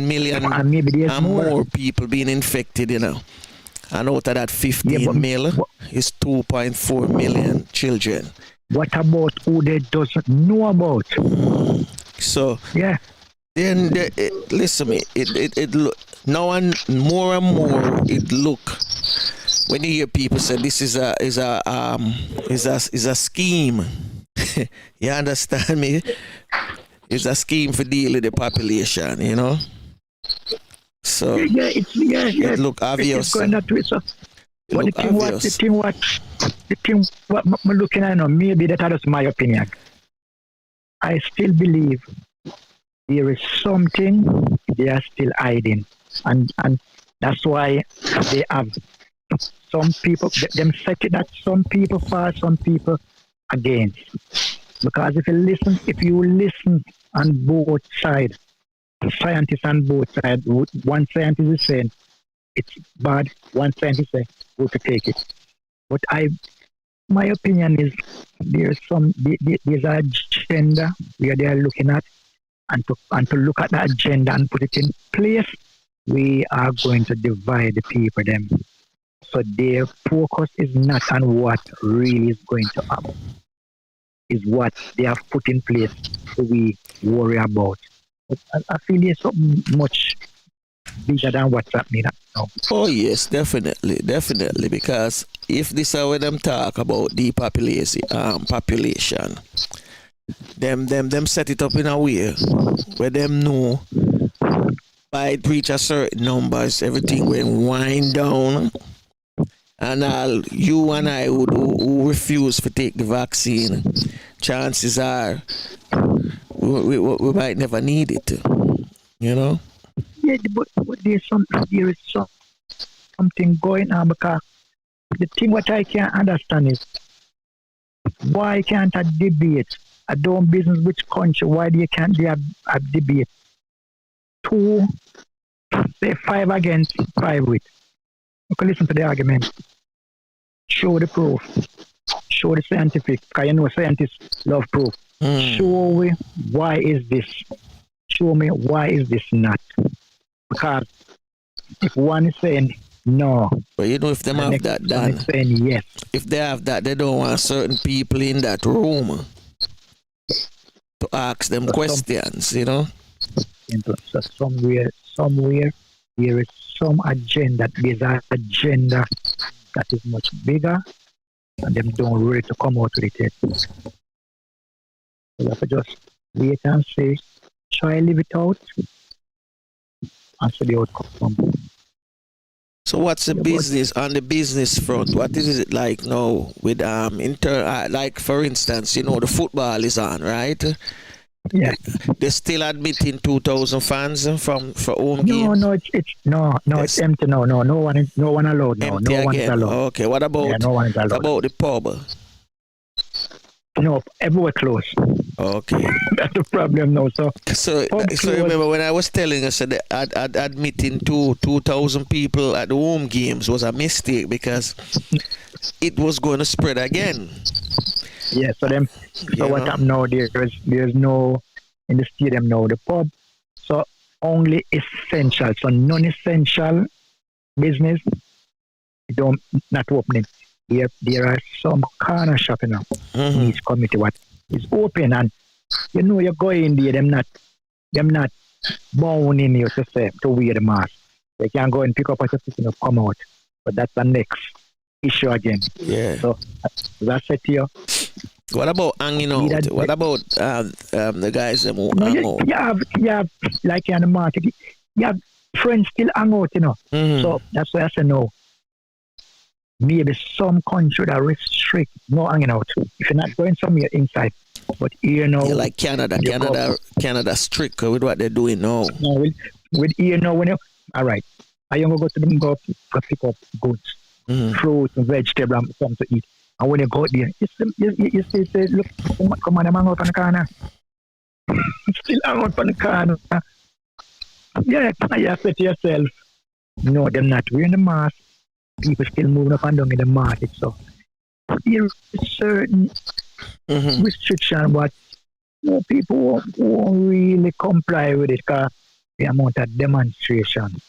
million and more people being infected, And out of that 15 million is 2.4 million children. What about who they doesn't know about? So yeah. Then listen me. It look now and more it look when you hear people say this is a scheme. You understand me? It's a scheme for dealing with the population, So it look obvious. It's going that way, so. But the thing what I'm looking at now, maybe that is my opinion. I still believe there is something they are still hiding, and that's why they have some people. Them set it that some people for, some people against. Because if you listen on both sides, scientists on both sides, one scientist is saying it's bad, one scientist says go to take it. But my opinion is there's an agenda where they are looking at. And to look at that agenda and put it in place, we are going to divide the people them. So their focus is not on what really is going to happen. Is what they have put in place that we worry about. But I feel there's something much bigger than what's happening now. Oh yes, definitely, because if this is where them talk about population, them set it up in a way where them know by it reach a certain numbers, everything will wind down, and you and I who refuse to take the vaccine, chances are we might never need it, you know. Yeah, but there is something going on, because the thing what I can't understand is why can't I debate? I don't business which country, why they can't they have a debate? 2, say 5 against 5 with. You can listen to the argument. Show the proof. Show the scientific, because you know scientists love proof. Show me why is this. Show me why is this not. Because if one is saying no, but you know, if them have that done, saying yes. If they have that, they don't want certain people in that room to ask them questions, you know. So somewhere there is some agenda. There's an agenda that is much bigger, and them don't ready to come out with it yet. So you have to just wait and see. Try live it out and see the outcome. So what's the business on the business front? What is it like now with like for instance, you know, the football is on, right? Yeah. They're still admitting 2,000 fans for home games. No, it's empty now. No one allowed now. Empty no one is again. allowed. Okay, what about no one is allowed. about the pub? No, everywhere closed. Okay. That's the problem now. So remember when I was telling us that admitting 2,000 people at the home games was a mistake because it was going to spread again. Yeah, so what happened now, there's no in the stadium now, the pub. So only essential. So non-essential business not opening. There are some corner shopping now in each committee what is open, and you know you're going there, them not bound in you to wear the mask. They can go and pick up a certificate and come out. But that's the next issue again. Yeah. So as I said to you, what about hanging out? What about the guys that won't hang out? You have like in the market, you have friends still hang out, you know. So that's why I say no. Maybe some country that restrict no hanging out. If you're not going somewhere inside, but you know, yeah, like Canada strict with what they're doing now. No, with you know when you all right, I you go to them go pick up goods, fruits and vegetables and something to eat. And when you go there, you say, look, come on, I'm hang out on the corner. Still hang out on the corner. Yeah, you say to yourself, no, they're not wearing the mask. People still moving up and down in the market. So there is certain restriction, but people won't really comply with it because the amount of demonstration.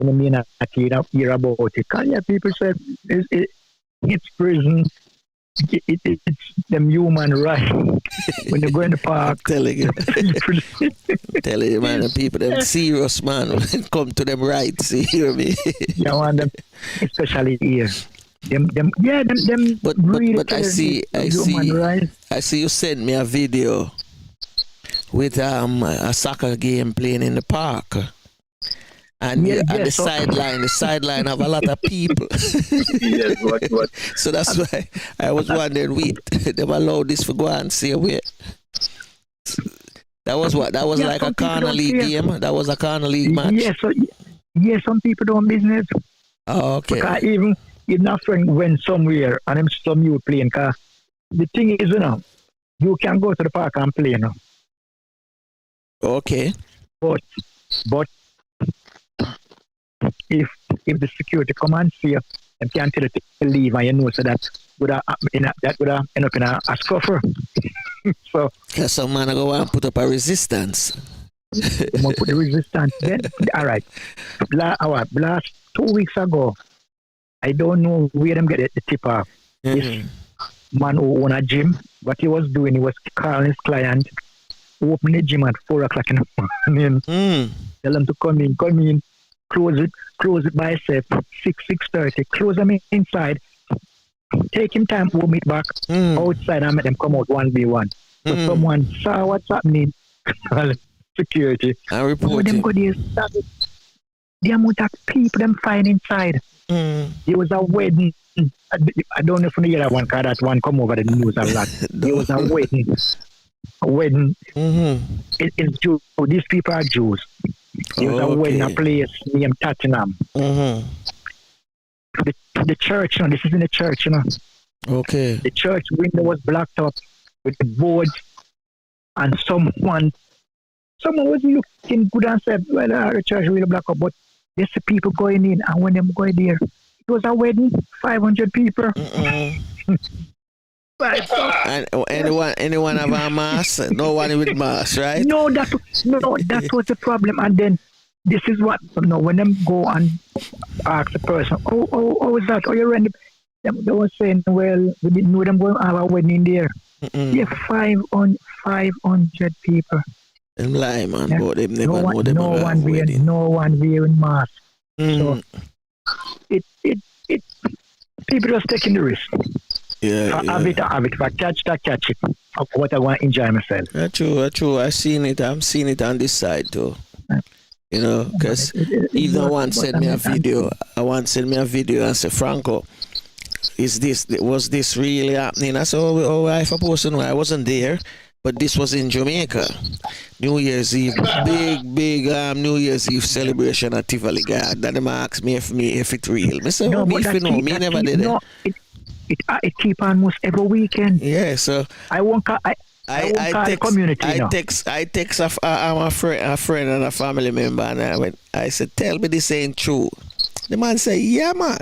I mean, I hear about it. Because people say it's prison. It's them human right. When you go in the park, I'm telling you, man, the people them serious, man, when it come to them rights, you hear me? You want them, especially here. Them. But I see you sent me a video with a soccer game playing in the park. And the sideline have a lot of people. Yes, what? So that's why I was wondering, they allowed this for go and see where. That was what? That was like a corner league game? That was a corner league match? Some people don't business. Oh, okay. Because even a friend went somewhere and them some you playing. Because the thing is, you know, you can go to the park and play, you know. Okay. But if the security come and see you, they can't tell you to leave, and you know, so that would have end up in a scuffle. So because some man go and put up a resistance. They put the resistance. Then all right. Last 2 weeks ago, I don't know where them get the tip off. This man who own a gym, what he was doing, he was calling his client, open the gym at 4 o'clock in the morning. Tell them to come in. close it by itself, 6:30, close them inside, take him time to meet back outside and make them come out 1v1. So someone saw what's happening, security. I report them go there, the amount of people them find inside. There was a wedding. I don't know if you hear that one, because that one come over the news a lot. There was a wedding. A wedding. It's Jew. These people are Jews. There was a wedding, a place named Tottenham. The church, this is in the church, Okay. The church window was blocked up with the boards, and someone was looking good and said, well, the church will block up, but there's the people going in, and when them go there, it was a wedding, 500 people. And anyone have a mask? No one with mask, right? No, that was the problem. And then this is what, when them go and ask the person, oh, is that? Oh, you're ready? They were saying, well, we didn't know them going to have a wedding there. Yeah, 500 people. Them lie, man, but they never know them no one wearing mask. So it people just taking the risk. Have it. If I catch it. What I want to enjoy myself. That's true. I'm seeing it on this side too. Because either one sent me a video. I want to send me a video and say, Franco, was this really happening? I said, I supposed to know. I wasn't there, but this was in Jamaica. New Year's Eve, big New Year's Eve celebration at Tivoli. God, that them asked me if it's real. Me say, me never did it. It keep on almost every weekend. Yeah, so I won't call the community. I text a friend and a family member, and I said, tell me this ain't true. The man said, yeah, man.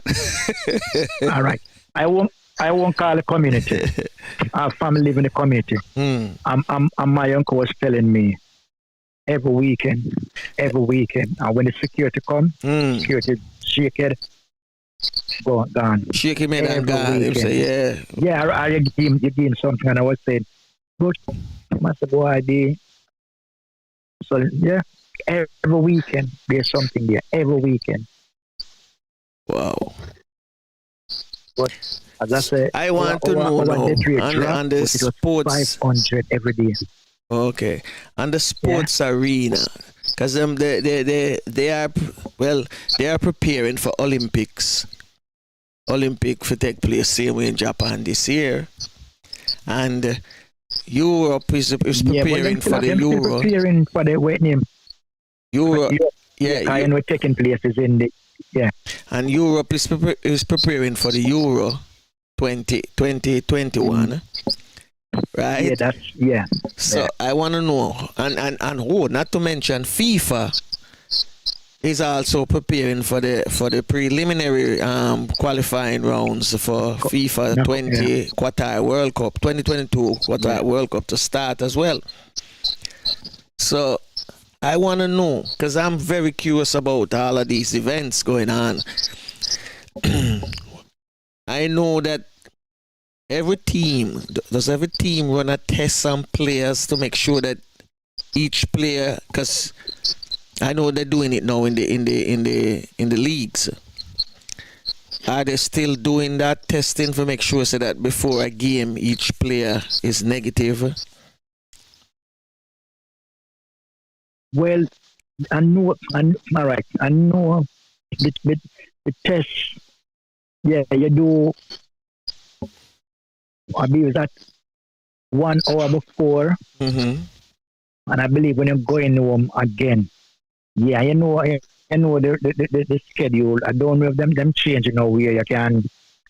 All right. I won't call the community. Our family live in the community. And my uncle was telling me every weekend. And when the security come, security shake it, gone. Shake him in and gone. Say, yeah. I give him something, and I was saying, good, master boy, so yeah, every weekend there's something there. Every weekend. Wow. But as I say, I want to know on the sports 500 every day. Okay, on the sports arena, because they are preparing for Olympics. Olympic for take place same way in Japan this year, and Europe is preparing for the Euro. Preparing for the what name? Euro. I know taking place is in the. Yeah. And Europe is preparing for the Euro 2021. Right? Yeah. So I want to know, and not to mention FIFA is also preparing for the preliminary qualifying rounds for FIFA 2022 Qatar World Cup to start as well. So I want to know, because I'm very curious about all of these events going on. I know that every team run a test on players to make sure that each player, because I know they're doing it now in the leagues. Are they still doing that testing to make sure so that before a game each player is negative? Well, I know the test. Yeah, you do. I believe that 1 hour before, and I believe when you're going home again. Yeah, you know the schedule. I don't know if them change. Where you can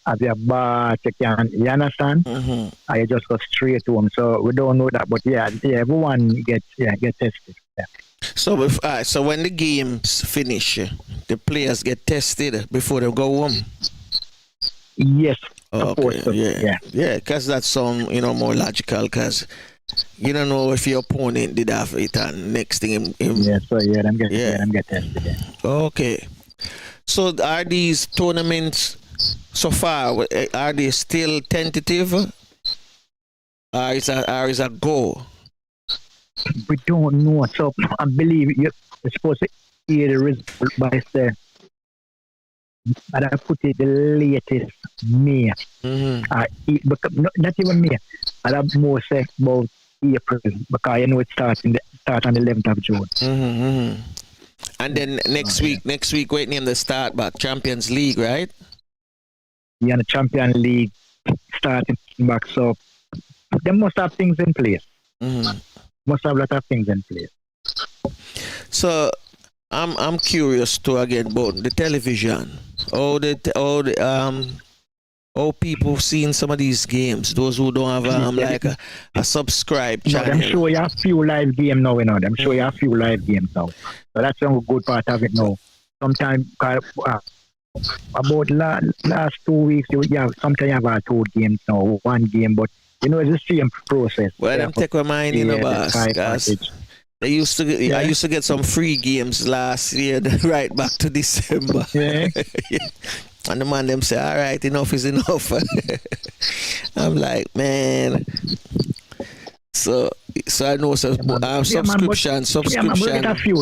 have your bath, you understand? Or you just go straight to them. So we don't know that, but yeah, everyone gets tested. Yeah. So when the games finish, the players get tested before they go home. Yes. Okay. Yeah. Because that sounds more logical. Because you don't know if your opponent did have it, and next thing him. I'm getting tested. Yeah. Okay. So are these tournaments so far? Are they still tentative? Or is a go? We don't know. So I believe you're supposed to hear the result by say, and I put it the latest May. Not even May. And I more say about April because you know it starts on the 11th of June. And then next week, wait name the start back Champions League, right? Yeah, the Champions League starting back. So they must have things in place. Must have a lot of things in place. So I'm curious too again about the television. How people seeing some of these games, those who don't have like a subscribe channel. I'm sure you have few live games now, you know. I'm sure you have few live games now. So that's one good part of it now. Sometimes about last 2 weeks, sometimes you have 2 games now, 1 game, but you know it's the same process. Well, them take my mind, you know, boss. I used to get some free games last year, right back to December. Yeah. And the man them say, all right, enough is enough. I'm like, man. So I know subscription. We get a few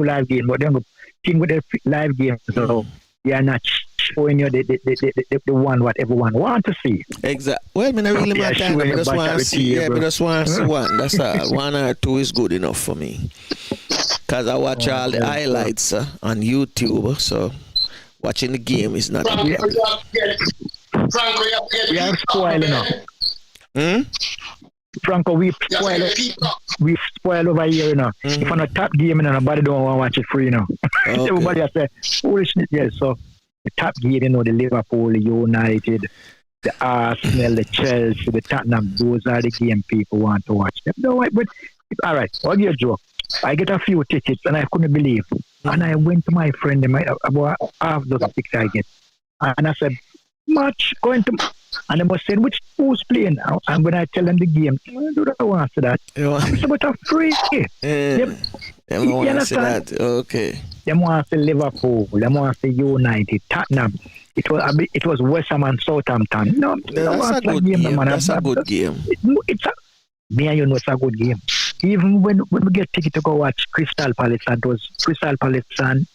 live games, but then the thing with the live games, so they are not showing you the one what everyone want to see. Exactly. Well, I mean, I really want time. I just want to see. Yeah, I just want to see one. That's all. 1 or 2 is good enough for me. Because I watch all the highlights on YouTube, so watching the game is not. Franco, we are spoiling now. Franco, we spoil over here, you know. If on a top game, you know, nobody don't want to watch it free, you know. Okay. Everybody has said foolishness, yes. So the top game, you know, the Liverpool, the United, the Arsenal, the Chelsea, the Tottenham, those are the game people want to watch them. No, but all right, I'll give you a joke. I get a few tickets and I couldn't believe. And I went to my friend, about half those tickets I get. And I said, match going to, and they must say, who's playing now? And when I tell them the game, I don't want to say that. It's about a free. They want to say that. Okay. They want to say Liverpool. They want to say United, Tottenham. It was West Ham and Southampton. No, that's a good game. That's a good game. Me and you know it's a good game. Even when we get ticket to go watch Crystal Palace, and it was Crystal Palace and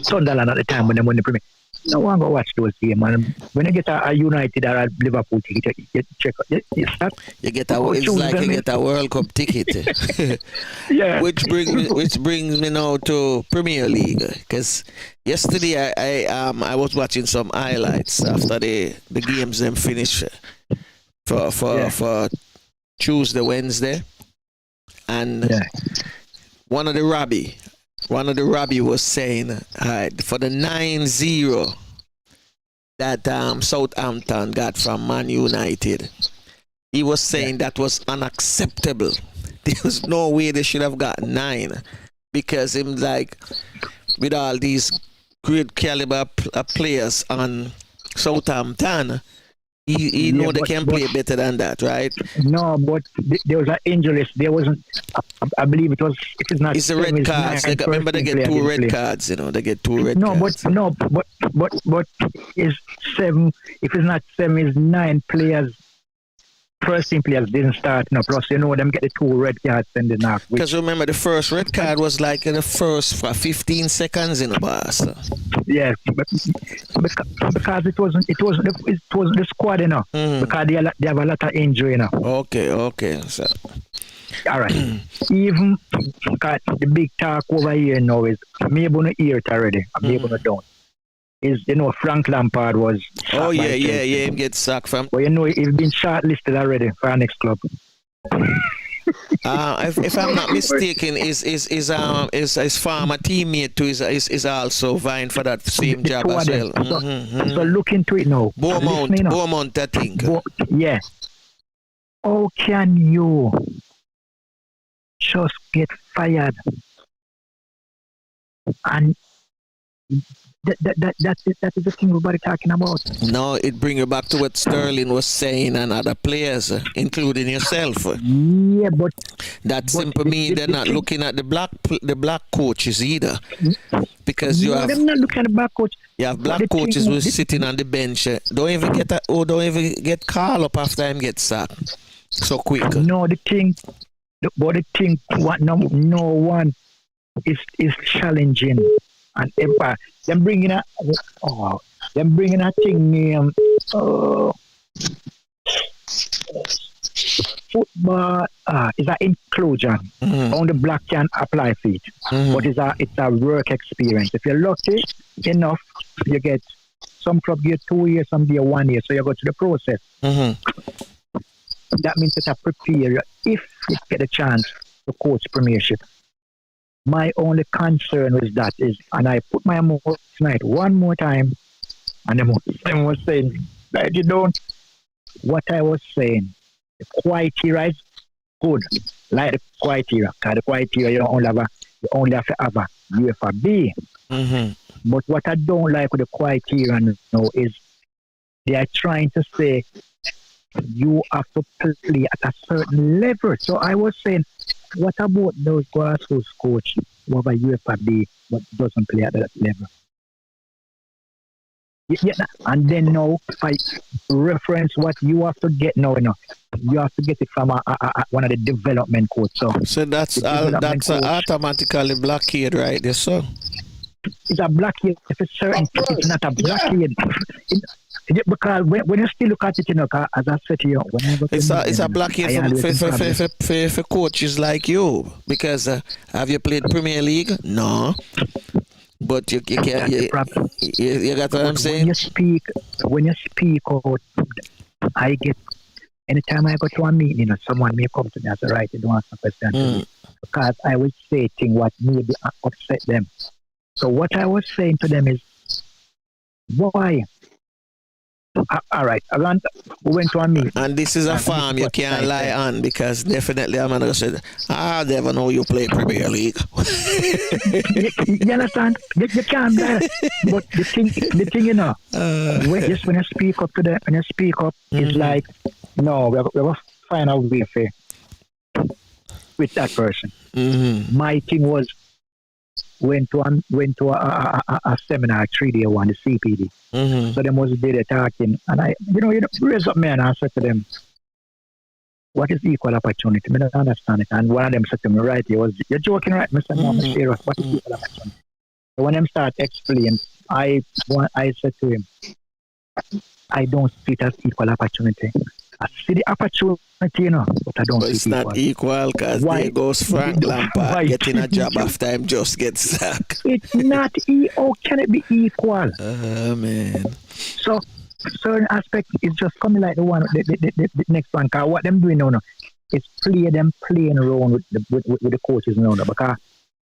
Sunderland at the time when they won the Premier. No one go watch those games, man. When you get a United or a Liverpool ticket, you check. You get a World Cup ticket. Yeah. Which brings me now to Premier League, because yesterday I was watching some highlights after the games them finished for Tuesday, Wednesday, and one of the Rabbi was saying for the 9-0 that Southampton got from Man United, he was saying that was unacceptable. There was no way they should have got 9, because him like with all these great caliber players on Southampton, he know they can play better than that, right? No, but there was an injury. There wasn't. I believe it was. It is not. It's the red cards. Remember, they get 2 red cards. You know, they get 2 red cards. But is 7? If it's not 7, it's 9 players. First team players didn't start. No, plus you know them get the 2 red cards in the half. Because remember, the first red card was like in the first for 15 seconds in the boss. Yes, because it wasn't the squad, you know. Because they have a lot of injury, you know. Okay. So. All right. Even because the big talk over here now is I'm able to hear it already. I'm able to don't. Is Frank Lampard was. Him get sacked from. Well, he's been shortlisted already for our next club. If I'm not mistaken, is former teammate too is also vying for that same job as well. So look into it now. Beaumont, I think. Yeah. How can you just get fired and that is the thing everybody talking about. No, it brings you back to what Sterling was saying and other players, including yourself. Yeah, but that simply means they're not looking at the black coaches either, because they're not looking at the black coach. You have black coaches who are sitting on the bench, don't even get called up after him get sacked so quick. No, the thing, what no one is challenging, and them bringing a thing named football. Is an inclusion. Only black can apply for it, but it's a work experience. If you're lucky enough, you get some club get 2 years, some get 1 year, so you go to the process. That means that I prepare you if you get a chance to coach Premiership. My only concern with that is, and I put my mouth tonight one more time, and the was saying, you don't. What I was saying, the criteria is good, like the criteria. Because the criteria you only have to have a UEFA B. But what I don't like with the criteria now is they are trying to say you have to play at a certain level. So I was saying, what about those grassroots coach who have a UEFA B but doesn't play at that level? Yeah, and then now, if I reference what you have to get now, you have to get it from one of the development coaches. So that's automatically blockade, right there, so? It's a blockade if it's certain, it's not a blockade. Because when you still look at it, as I said to you, it's a blockade for coaches like you. Because have you played Premier League? No. But you can't. You got what I'm saying? When you speak out, I get. Anytime I go to a meeting, someone may come to me and say, "Right, you don't ask a question to me," because I will say things what maybe upset them. So what I was saying to them is, why? All right, we went to a meeting. And this is a farm you can't lie on, because definitely I'm going to say, I never know you play Premier League. You understand? You can't lie. But the thing, when you speak up to them, it's like, no, we will find a way with that person. My thing was, went to a seminar, 3-day one, the CPD. So they was there talking, and I, raise up me and I said to them, what is equal opportunity? I don't understand it. And one of them said to me, right, you're joking, right? I said, no, I'm serious. What is equal opportunity? So when them start explaining, I said to him, I don't see it as equal opportunity. I see the opportunity, but I don't see it it's not equal, because there goes Frank Lampard getting a job after him just gets sacked. It's not how can it be equal? Man. So certain aspect is just coming like the one, the next one. Because what them doing now is playing around with the coaches now. Because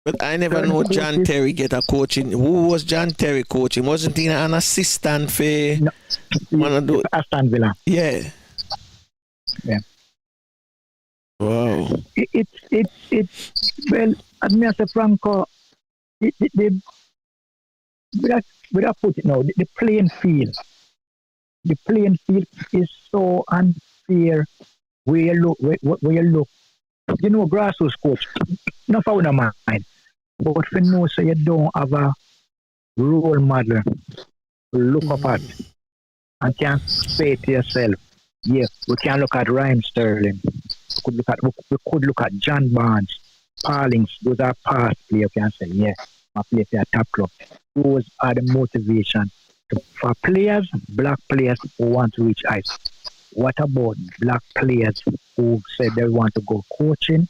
but I never know John Terry get a coaching. Who was John Terry coaching? Wasn't he an assistant for Aston Villa? Yeah. Yeah. Wow. It's well, as me as a Franco, without put it now, the playing field. The playing field is so unfair where you look. Grassroots coach, not for no mind. But for no, so you don't have a role model to look up at and can say to yourself, yeah, we can look at Ryan Sterling. We could look at John Barnes, Paulings. Those are past players. You can say, yeah, I play for a top club. Those are the motivation for players, black players who want to reach heights. What about black players who said they want to go coaching?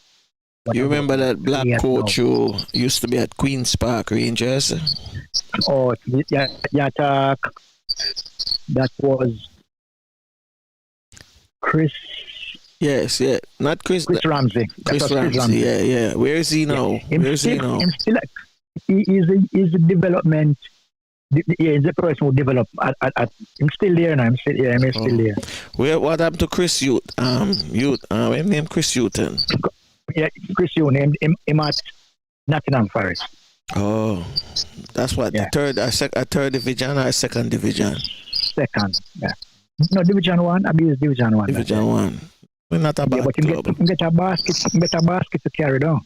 You remember that black coach who used to be at Queen's Park Rangers? Oh, yeah, that was Chris. Yes, yeah, not Chris. Chris Ramsey. Chris Ramsey. Yeah. Where is he now? He's a development. Yeah, he's the person who developed. I'm still there now. I'm still there. What happened to Chris Youth? What name Chris Youton? Yeah, Chris Youton. Him at Nottingham Forest. Oh, that's what a third division or a second division? Second, yeah. No, Division 1. I believe it's Division 1. Division 1. We're not a bad club. But get a basket to carry down.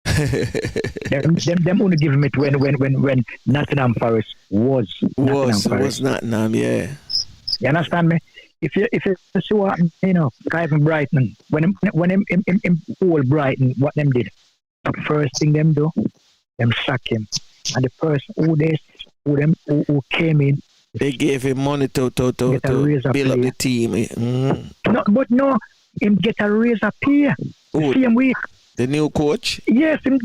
them only give it when Nottingham Forest was Nottingham, yeah. You understand me? If you see what Kevin Brighton, when him all Brighton, what them did, first thing them do, them sack him. And the person who came in, they gave him money to build up the team. No, him get a raise up here the same week. The new coach? Yes, the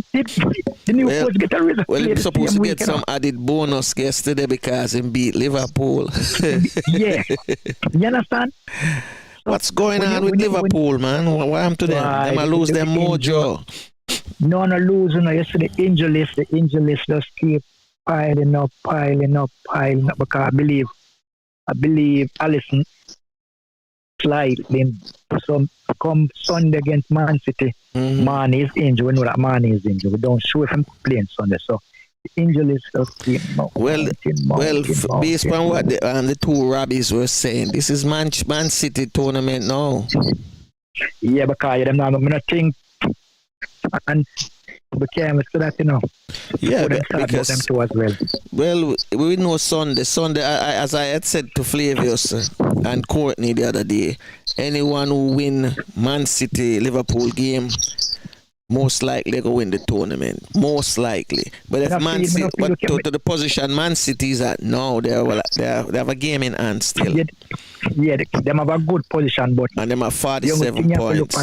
new coach get a raise up. Well, he's supposed to get some added bonus yesterday because he beat Liverpool. Yeah, you understand? What's going on with Liverpool, man? What happened to them? They lose their mojo. No, losing. You see the injury list just keep piling up because I believe Allison slightly come Sunday against Man City. Man is injured. We know that Man is injured. We don't show him playing Sunday. So the injury list just keep mounting. Based on what the two Rabbies were saying, this is Man City tournament now. Yeah, because them now I'm gonna think and became so that yeah, because them too as well. Well, we know Sunday, as I had said to Flavius and Courtney the other day, anyone who win Man City Liverpool game, most likely they go win the tournament. Most likely. But if Man City, to the position Man City is at now, they have a game in hand still. Yeah, them have a good position, but and them have 47 points.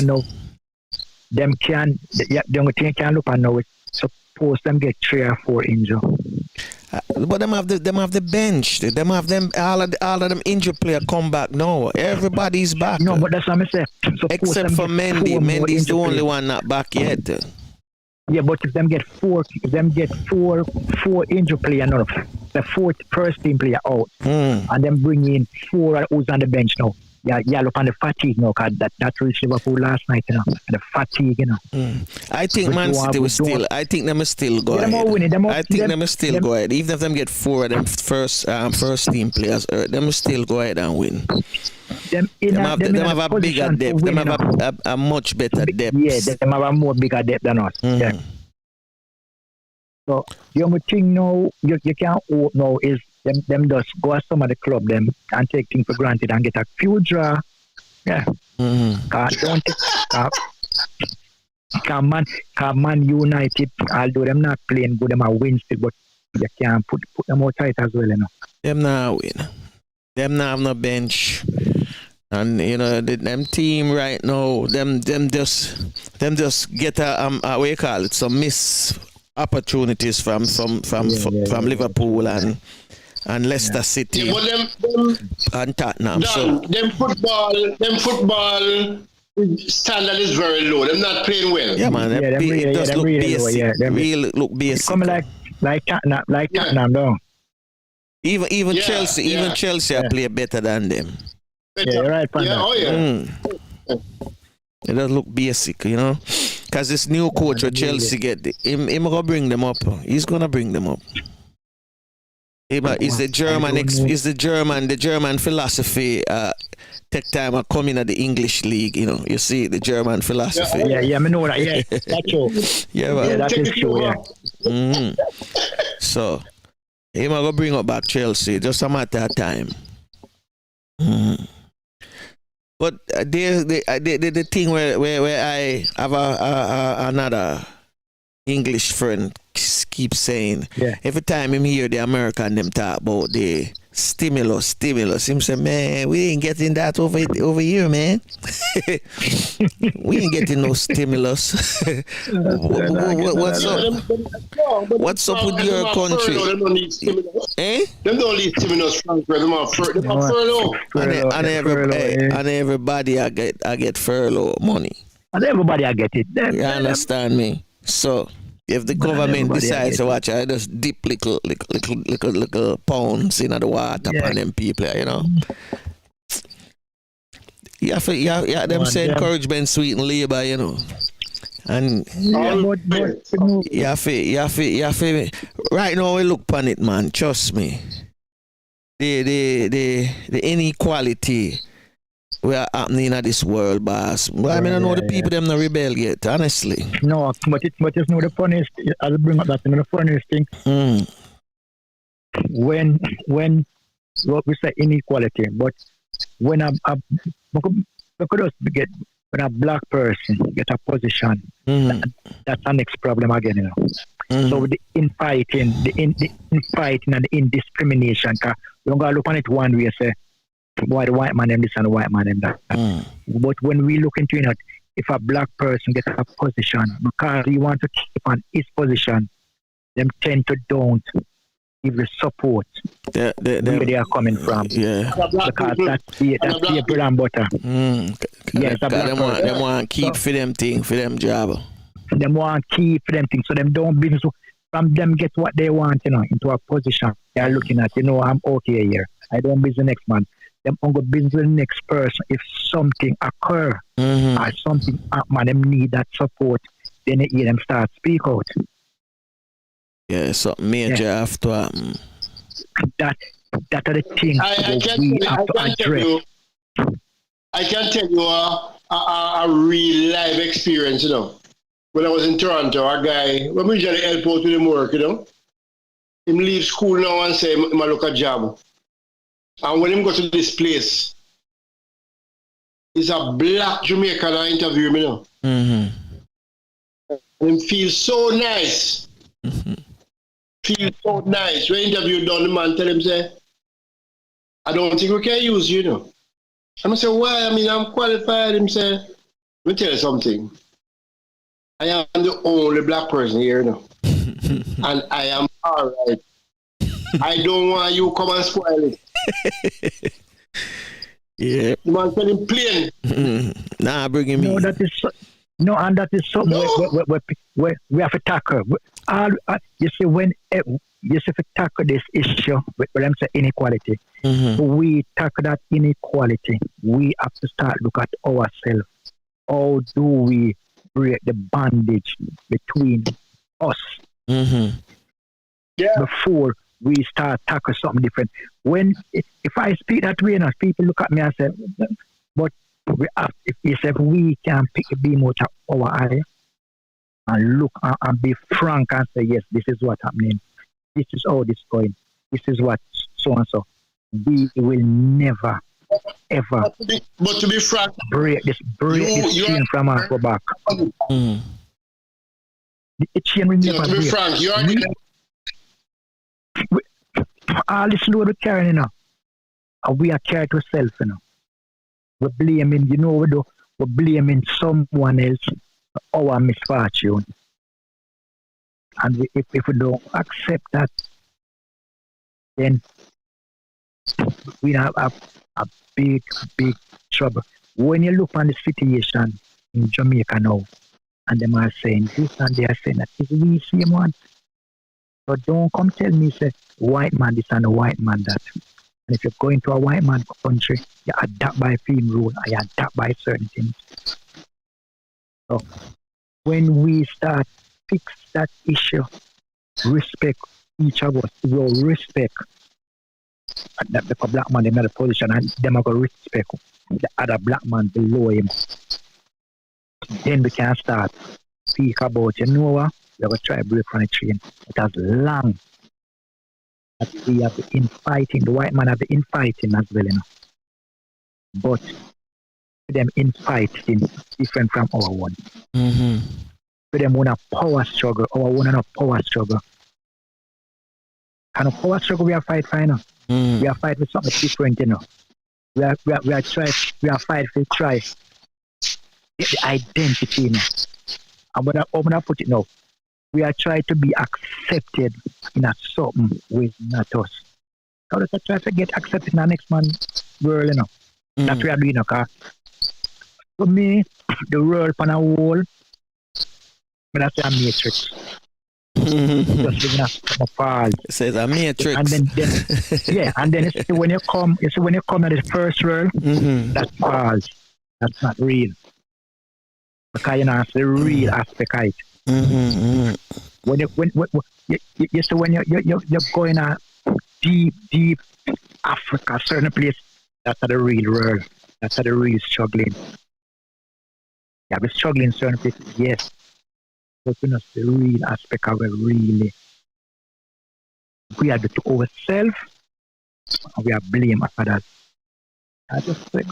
Them the only thing you can look at now is suppose them get 3 or 4 injured. But them have the bench. Them have them all of them injured player come back now. Everybody's back. No, but that's what I say. Except for Mendy. Mendy's the only one not back yet. Yeah, but if them get four injured player, no, the first team player out, and then bring in 4 who's on the bench now. Yeah, look on the fatigue now, because that reached Liverpool last night, the fatigue, I think Man City will still. I think them will still go ahead. I think them will still go ahead. Even if them get 4 of them first team players, them will still go ahead and win. Them have a bigger depth. Them have a much better depth. Yeah, them have a more bigger depth than us. Yeah. So the only thing now you can't hope now is them just go at some of the club them and take things for granted and get a few draw. Yeah. Man United, although them not playing good, them are win still, but you can't put them out tight as well, Them not win. Them not have no bench. And them team right now, them just get a what you call it, some miss opportunities from Liverpool and Leicester City, and Tottenham. Them football standard is very low. Them not playing well. Yeah, man. It just look basic. Real look basic. Coming like Tottenham, though. Even Chelsea play better than them. Yeah, right. It does look basic, because this new coach of Chelsea him gonna bring them up. He's gonna bring them up. Is the German philosophy take time to come in at the English league, you see the German philosophy. Yeah, I know that, yeah. That's true. Yeah, that is true, yeah. So him gonna bring up back Chelsea, just a matter of time. But the thing where I have another English friend keep saying, every time him hear the American them talk about the stimulus, him say, man, we ain't getting that over here, man. We ain't getting no stimulus. What's up with your country? Them don't need stimulus, Frank. Them are furlough. And everybody I get furlough money. And everybody I get it. You understand me? So if the government decides to watch, I just dip little pounds in the water upon them people, Yeah, them say encouragement sweeten labor, And you have to right now we look upon it, man. Trust me. The inequality we are happening in this world, boss. I know the people them not rebel yet, honestly. No, but it's not the funniest. I'll bring up that the funniest thing. When what we say inequality, but when when a black person get a position, that's the next problem again. So with the infighting, the infighting and the indiscrimination, cause we don't gotta look on it one way, say, why the white man them this and the white man them that. But when we look into it, if a black person gets a position because he wants to keep on his position, them tend to don't give the support where they are coming from. Yeah. Because that's the bread and butter. Yes, them want keep for them thing, for them job. Them want keep for them things, so them don't business from them get what they want, into a position they are looking at, I'm okay here. I don't business next man. Them only business the next person if something occur or something happen, them need that support, then they hear them start speak out. Yeah, something major have to happen. That are the things we have to address. I can tell you a real life experience, When I was in Toronto, a guy, when we usually help out with him work, him leave school now and say, him look at job. And when him go to this place, it's a black Jamaican that interview me now. Him feel so nice. Feel so nice. When interview done, the man tell him, say, I don't think we can use you, I'm say, why? I'm qualified. Him say, let me tell you something. I am the only black person here now. And I am all right. I don't want you come and spoil it. Yeah. The man tell him plain. Nah, bring him in. And that is something we have to tackle. You see, when you see to tackle this issue, when I'm saying inequality, we tackle that inequality. We have to start look at ourselves. How do we break the bondage between us before we start tackle something different? If I speak that way, people look at me and say, but if we can pick a beam out of our eye and look and be frank and say, yes, this is what's happening, this is how this is going, this is what so and so, we will never ever but to be frank, break this chain from our back. The chain will never to be break. frank, you are all this load we carrying, and we are carried to self, We're blaming, we're blaming someone else for our misfortune. And if we don't accept that, then we have a big trouble. When you look on the situation in Jamaica now, and them are saying this and they are saying that, it's the same one. So don't come tell me, say, white man this and a white man that. And if you're going to a white man country, you adapt by film rule, and you adapt by certain things. So when we start fix that issue, respect each of us, respect that the black man in another position, and them are going to respect the other black man below him. Then we can start speak about, what? We're going to try to break from the chain. It has long that we have been infighting. The white man have been infighting as well, But them infighting different from our one. For them want a power struggle, our one and a power struggle. And a power struggle we are fight for, We are fight with something different, We are fight to try get the identity, And when I put it now, we are trying to be accepted in a something with not us. How does I try to get accepted in the next man's world, That's what we are doing, okay? For me, the world on a wall, but that's a matrix. Just giving us a fall. It says a matrix. And then and then when you come at the first world, that's false. That's not real. Because it's the real aspect of it. When you're going a deep Africa, certain place, that's the real world. That's the real struggling. Yeah, we're struggling in certain places, yes. But the real aspect of it, really. We are to ourselves, and we are blame others. I just say,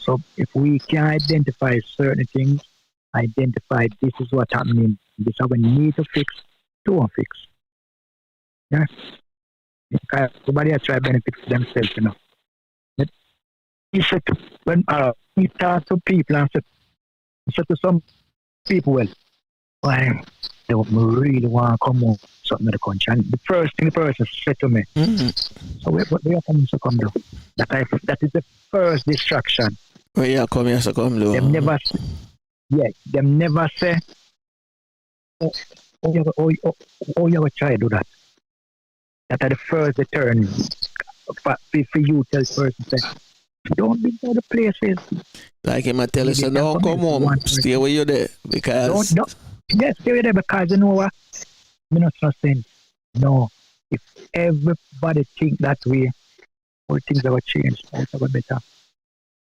So if we can identify certain things, identify this is what's happening This is when you need to fix, don't fix. Yeah. Because everybody has tried benefit for themselves, you know. But he said when he talked to people and said to some people, well, why don't really want to come home something to the country? And the first thing the person said to me, so where are coming to come do? That is the first distraction. Where you come here to come do? Them never say, oh, you will try to do that. That are the first return for you tell the person, say, don't be to the places. Like him, I tell you, so don't come home, stay where you're there. Because... Yes, stay there because you know what? I'm not saying, no, if everybody think that way, all things will change, all will be better.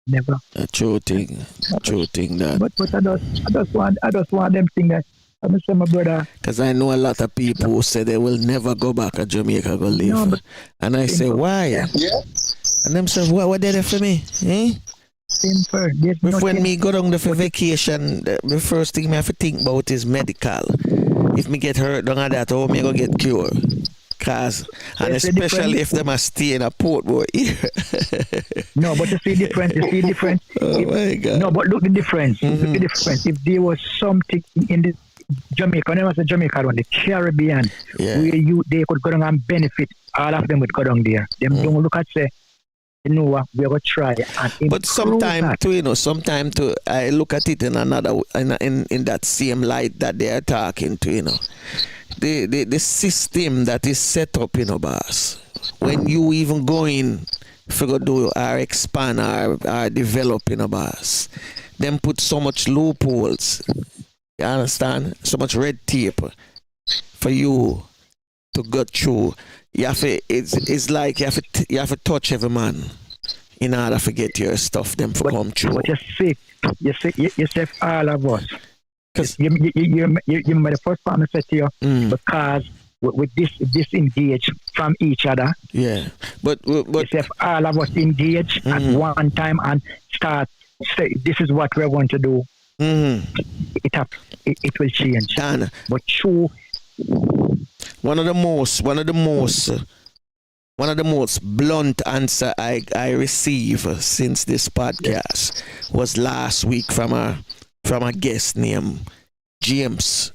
Never. A true thing that. But I just want them think that I'm say my brother. Because I know a lot of people who say they will never go back to Jamaica go live. No, and I say, why? Yeah. And them say, what did it for me? Eh? Simple. When me go down there for vacation, the first thing I have to think about is medical. If me get hurt down at that, how me go get cured? And especially if them are stay in a port boy. No, but you see difference. Oh my God. No, but look the difference. Look the difference. If there was something in the Jamaica, when I was in Jamaica, on the Caribbean, where they could go down and benefit, all of them would go down there. Them don't look at say, you know what, we're gonna try and but sometimes too, I look at it in another in that same light that they are talking to, you know. The system that is set up, you know, boss. When you even go in, figure do or expand or develop, you know, boss. Them put so much loopholes. You understand? So much red tape for you to go through. You have to, it's like you have to touch every man in order to get your stuff them to come through. But you see all of us. Because you remember the first part I said to you, because with disengage from each other. Yeah. But if all of us engage at one time and start say this is what we're going to do, it will change. Dan, but true. One of the most blunt answer I receive since this podcast was last week from a guest named James.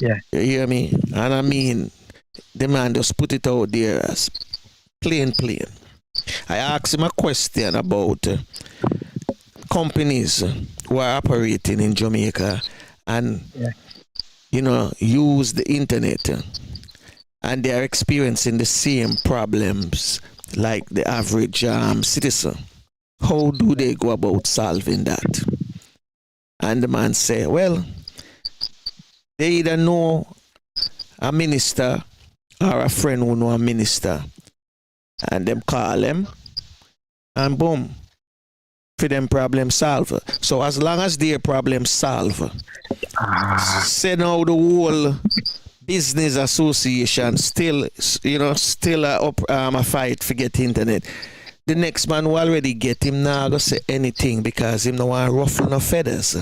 Yeah. You hear me? And I mean, the man just put it out there as plain. I asked him a question about companies who are operating in Jamaica and you know, use the internet, and they are experiencing the same problems like the average citizen. How do they go about solving that? And the man say, well, they either know a minister or a friend who know a minister, and them call them, and boom, for them problem solve. So as long as their problem solve, say now the whole business association still a fight for get internet. The next man will already get him now go say anything because him no want ruffle no feathers.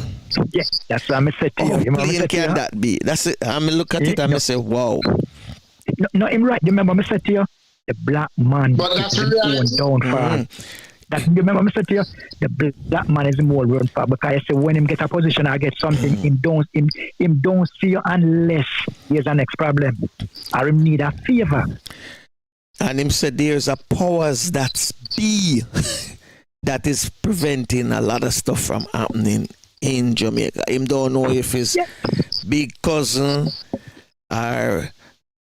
Yeah, that's what I'm saying to you. How plain can that be? That's it. I look at it and I say, wow. No, I'm right. You remember I said to you, the black man is going down far. That you remember I said to you, the black man is more run far because I say when him get a position or get something, him don't see you unless there's a next problem or him need a favor. And him said there's a powers that's be that is preventing a lot of stuff from happening in Jamaica. Him don't know if it's big cousin or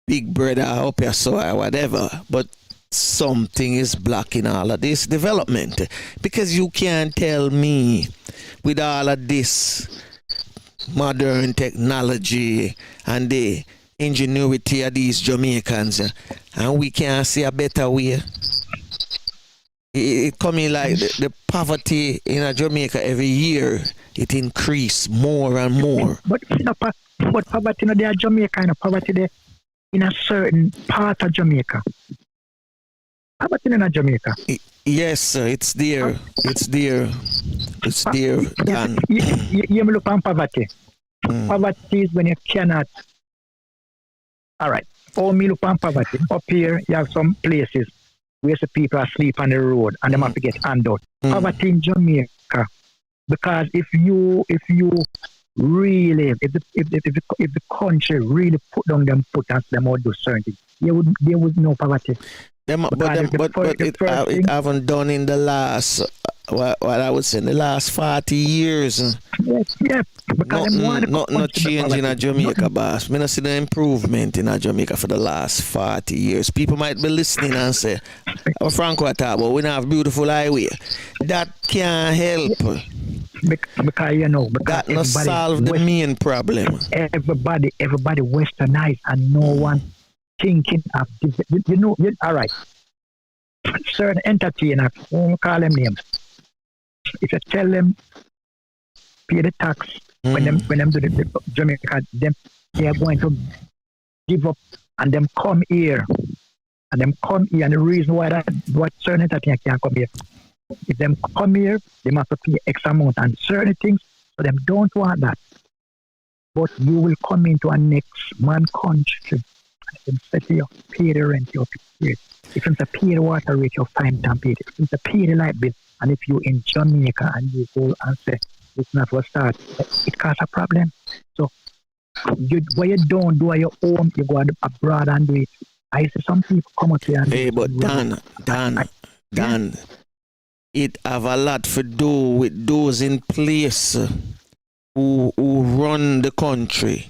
big brother up here so or whatever, but something is blocking all of this development. Because you can't tell me with all of this modern technology and the ingenuity of these Jamaicans and we can't see a better way. It coming like the poverty in Jamaica every year, it increase more and more. But poverty in there Jamaica and poverty there in a certain part of Jamaica. Poverty in Jamaica. Yes, sir, it's there. It's there. Dan. You look on poverty. Poverty is when you cannot. All right. Oh, me look on poverty. Up here, you have some places where the people are asleep on the road and they have to get handled. Poverty in Jamaica, because if the country really put down them foot and them out do certain things, there would no poverty. But it haven't done in the last, what I would say, in the last 40 years. Yeah. Not change in Jamaica, boss. I don't see the improvement in Jamaica for the last 40 years. People might be listening and say, oh, Franco talk about we don't have beautiful highway. That can't help. Because that not solve the main problem. Everybody westernized and no one thinking of this. All right. Certain entertainers, we won't call them names. If you tell them pay the tax when them do the Jamaica, they are going to give up and them come here. And the reason why what certain entertainers can't come here. If them come here, they must pay X amount and certain things, so them don't want that. But you will come into a next man country and set you pay the rent, you pay it. If it's a pay the water rate, you find and pay it. If it's a pay the light bill, and if you in Jamaica and you go and say it's not what start, it causes a problem. So what you don't do at your home, you go abroad and do it. I see some people come up here and hey, but Dan, it have a lot to do with those in place who run the country.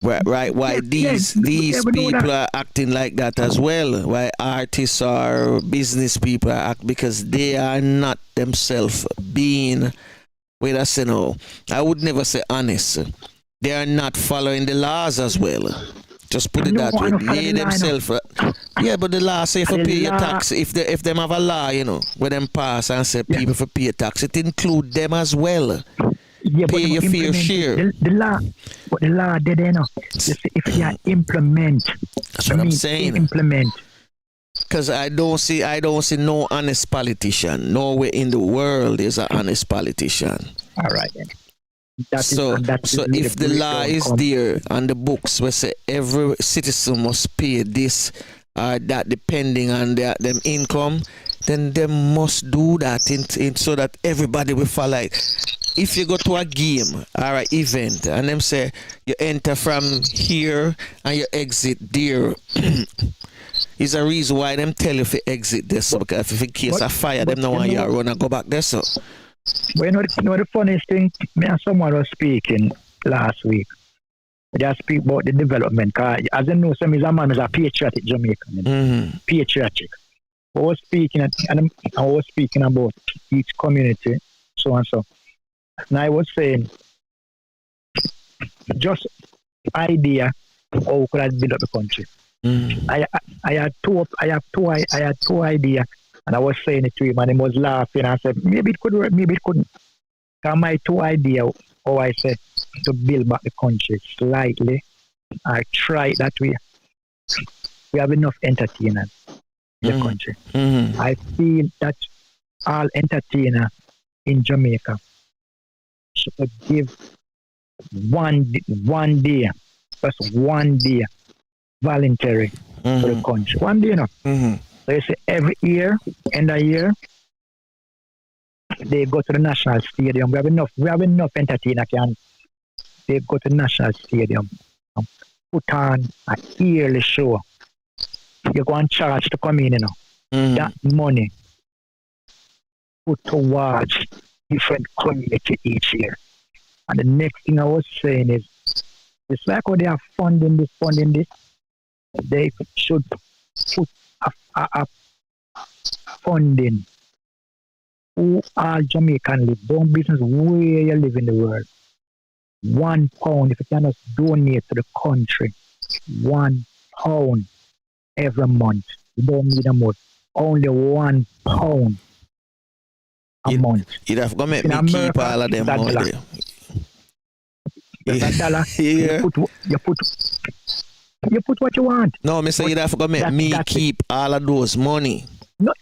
Right? Why these people are acting like that as well? Why artists or business people act, because they are not themselves being, wait a second, no, I would never say honest. They are not following the laws as well. Just put it that way. They themselves. Yeah, but the law say for pay your tax. If them have a law, where them pass and say people for pay tax, it include them as well. Yeah, pay your fair share. The law, but the law they know. If you implement, that's what I'm saying. Implement. Because I don't see no honest politician. Nowhere in the world is an honest politician. All right then. So if the law is there on the books where say every citizen must pay this or that depending on them income, then they must do that in so that everybody will follow it. If you go to a game or an event and them say you enter from here and you exit there, is a reason why them tell you to exit this, because if in case of fire, them know why you run and go back there. So. Well, the funniest thing, me and someone was speaking last week. We just speak about the development. Cause as you know, some is a man is a patriotic Jamaican. Patriotic. I was speaking about each community, so and so. And I was saying, just idea how could I build up the country. I had two ideas. And I was saying it to him, and he was laughing. I said, maybe it could work, maybe it couldn't. My two ideas, how I said, to build back the country slightly. I try it that way. We have enough entertainers in the country. I feel that all entertainers in Jamaica should give one day, just 1 day, voluntary for the country. 1 day, So you say every year, end of year, they go to the national stadium. We have enough entertainers. They go to the national stadium and put on a yearly show. You go and charge to come in, That money put towards different community each year. And the next thing I was saying is, it's like how they are funding this. They should put a funding who are Jamaican live, don't business where you live in the world. £1, if you cannot donate to the country, £1 every month. You don't need a month. Only £1 a month. You'd have to make me keep all of them money. $1. Yeah. You put what you want. No, Mr. You'd have to make me keep all of those money.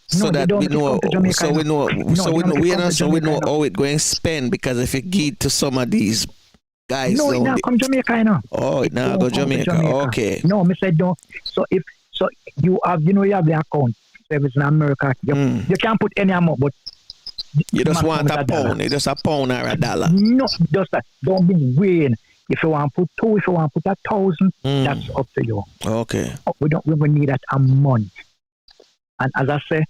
So that we know how it's going to spend, because if you give to some of these guys No, it down not there. come Jamaica, you know. Oh, it now go Don't come to Jamaica. Okay. No, me said don't. So you have the account service in America, you can't put any amount, but You just want a $1. pound. You just a pound or a dollar. No, just that. Don't be weighing. If you want to put 2, if you want to put 1,000, that's up to you. Okay. We need that a month. And as I say,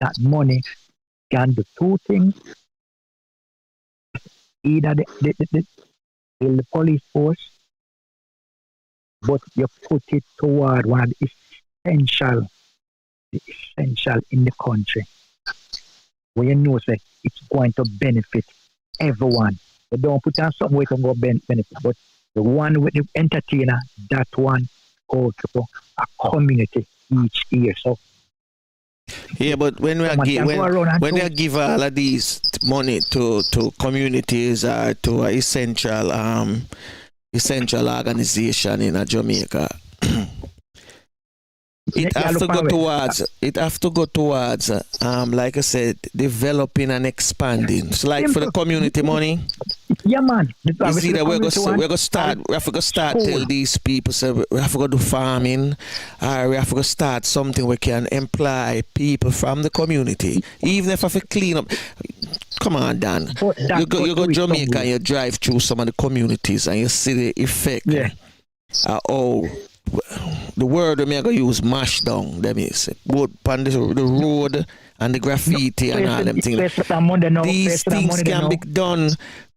that money can do 2 things. Either the police force, but you put it toward one of the essential in the country. Where you know say it's going to benefit everyone. You don't put on something where it can go benefit, but the one with the entertainer, that one goes to a community each year. So yeah, but when we give all of these money to communities or to an essential organization in Jamaica, it have to go towards like I said, developing and expanding. It's like for the community money. Yeah, man. You see that we have to start tell these people, so we have to go do farming, or we have to go start something we can employ people from the community. Even if I have to clean up. Come on, Dan. You go Jamaica and you drive through some of the communities and you see the effect. Yeah. The word we are going to use, mash down, them is both on the road and the graffiti and all them things. These things can be done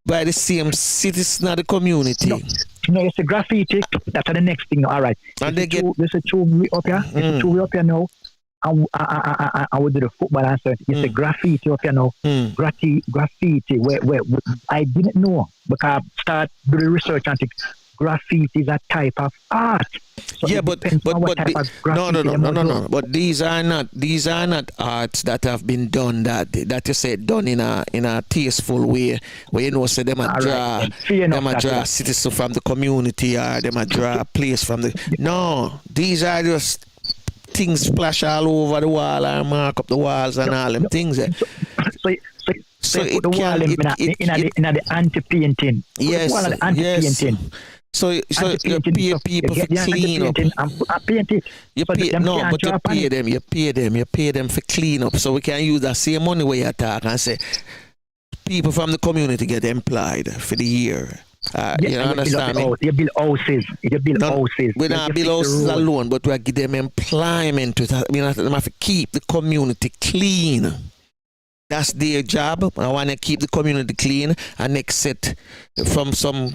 by the same citizen of the community. No, it's a graffiti. That's the next thing. All right. And there's a two up here. There's a two up here now. I would do the football answer. It's a graffiti up here now. Graffiti. Where I didn't know because I started doing research and think graffiti is a type of art. So yeah, but no. But these are not arts that have been done that you say done in a tasteful way, where you know say them a draw citizens from the community or them a draw a place from the. No, these are just things splash all over the wall and mark up the walls and all them things. So put the wall in the anti-painting. Yes. So you pay people for clean up. You pay them for clean up. So we can use that same money where you talk and say people from the community get employed for the year. You understand me? You build houses. We don't build houses alone, but we give them employment. We have to keep the community clean. That's their job. I want to keep the community clean and exit from some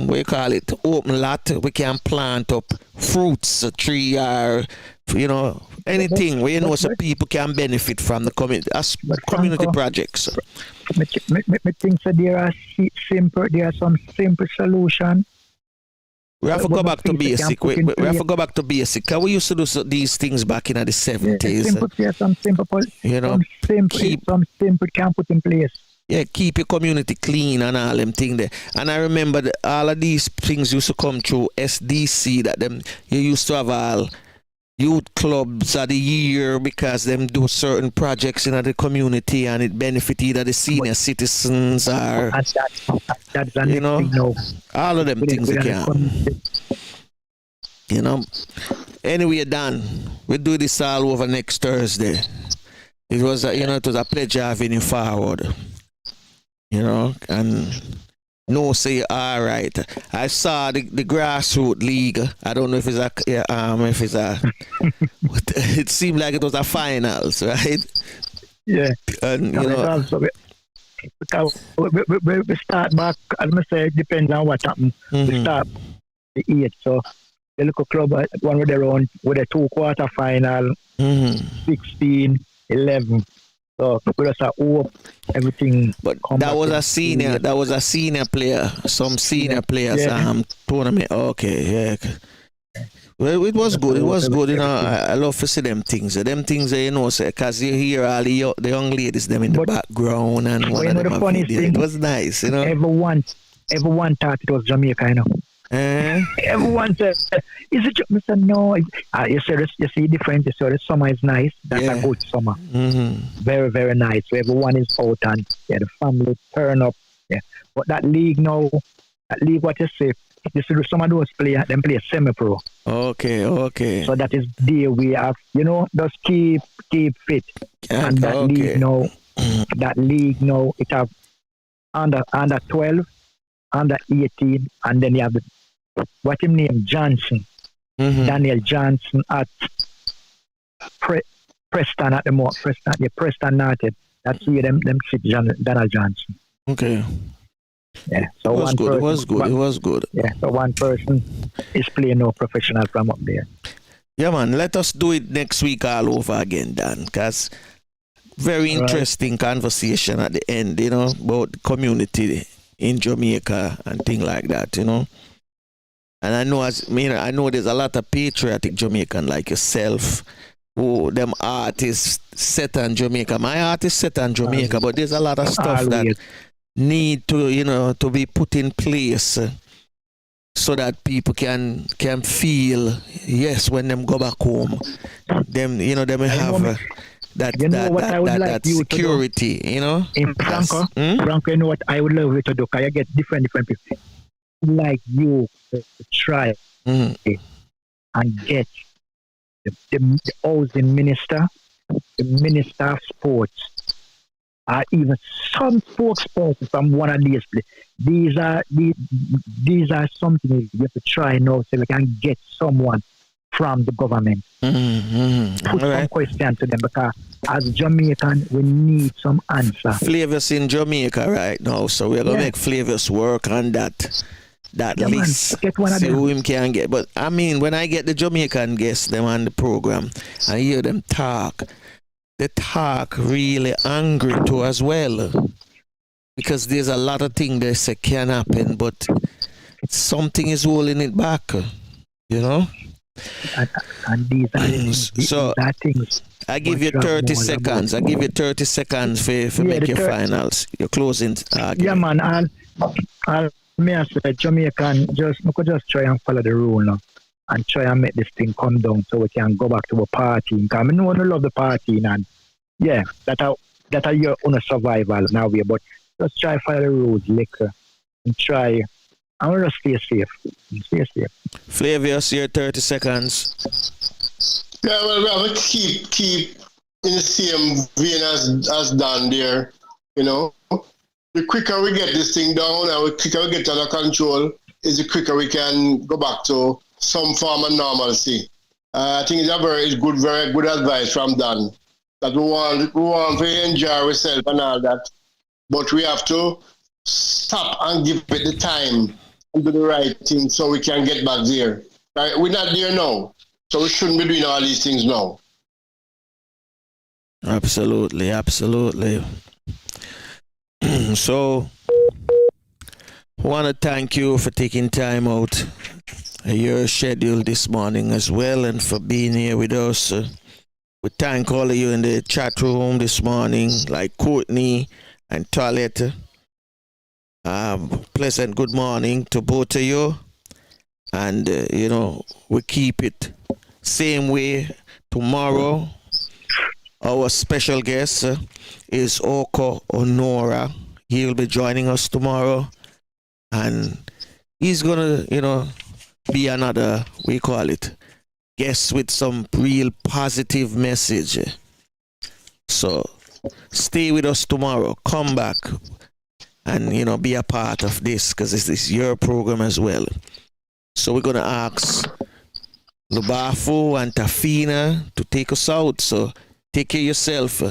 what you call it, open lot. We can plant up fruits, a tree, or anything where so people can benefit from the community as community projects. I think that there are some simple solutions. We have to go back to basic. We have to go back to basic. We used to do these things back in the 70s. Some simple can put in place. Yeah, keep your community clean and all them things there. And I remember all of these things used to come through SDC. That you used to have all youth clubs of the year because them do certain projects in the community and it benefit either the senior citizens or all of them things they can. Anyway, Dan, we do this all over next Thursday. It was it was a pleasure having you forward. And no say all right. I saw the grassroots league. I don't know if it's it seemed like it was a finals, right? Yeah. And because we start back, as I say, it depends on what happens. We start the 8th, so the local club one with their own with a 2 quarter final, 16, 11. So we just hope everything. But that was a senior player. Some senior players tournament. Okay, yeah. Well, it was good. It was good. I love to see them things. Them things, because you hear all the young ladies them in the background and one of them a video. It was nice, Everyone thought it was Jamaica, Everyone said, "Is it?" I said, "No." You see the difference. You see the summer is nice. That's a good summer. Very, very nice. So everyone is out and the family turn up. Yeah, but that league now, That league, what you say, you see some of those players, them play semi-pro. Okay. So that is the way of, just keep fit. And that league now, it have under 12, under 18, and then you have what him name Johnson, Daniel Johnson at Preston at the moment. Preston United. That's where them sit Daniel Johnson. Okay. Yeah. So it was good. Yeah. So one person is playing no professional from up there. Yeah, man. Let us do it next week all over again, Dan. Because very interesting conversation at the end, about the community in Jamaica and things like that, And I know there's a lot of patriotic Jamaican like yourself who them artists set on Jamaica. My art is set on Jamaica, but there's a lot of stuff that need to, to be put in place so that people can feel, yes, when them go back home, them have that security, In Franco, you know what I would love you to do? Can you get different people like you to try and get the housing minister, the minister of sports, or even some spokesperson from one of these places. These are something you have to try now so we can get someone from the government. Put some question to them, because as Jamaican we need some answer. Flavors in Jamaica right now, so we're gonna make Flavors work on that list. See who him can get. But I mean, when I get the Jamaican guests them on the program, I hear them talk. They talk really angry too as well, because there's a lot of things they say can happen, but something is holding it back, And these are things. I give you 30 seconds. I give you 30 seconds for make your finals, your closing argument. Yeah, man. I'll say Jamaican we could just try and follow the rule now and try and make this thing come down so we can go back to a party. Because I know I love the party, and yeah, that are your own survival now, but just try follow the rules, liquor, and try. I want to stay safe. Flavius, your 30 seconds. Yeah, well, we have to keep in the same vein as Dan there, The quicker we get this thing down and the quicker we get under control, is the quicker we can go back to some form of normalcy. I think it's a very good advice from Dan, that we want to enjoy ourselves and all that, but we have to stop and give it the time and do the right thing so we can get back there. Right? We're not there now, so we shouldn't be doing all these things now. Absolutely. So, I want to thank you for taking time out of your schedule this morning as well, and for being here with us. We thank all of you in the chat room this morning, like Courtney and Toilette. Pleasant good morning to both of you. And, we keep it same way tomorrow. Our special guest is Oko Honora. He'll be joining us tomorrow. And he's going to, be another, guest with some real positive message. So stay with us tomorrow. Come back and, be a part of this, because this is your program as well. So we're going to ask Lubafu and Tafina to take us out. So take care of yourself.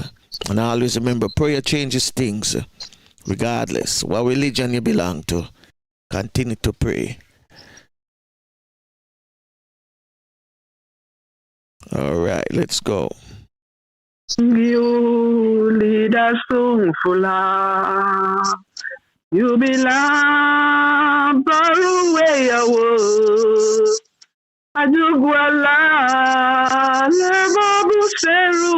And always remember, prayer changes things. Regardless what religion you belong to, continue to pray. All right, let's go. You lead us to full. You belong far away away. Ajuguala lebo buseru.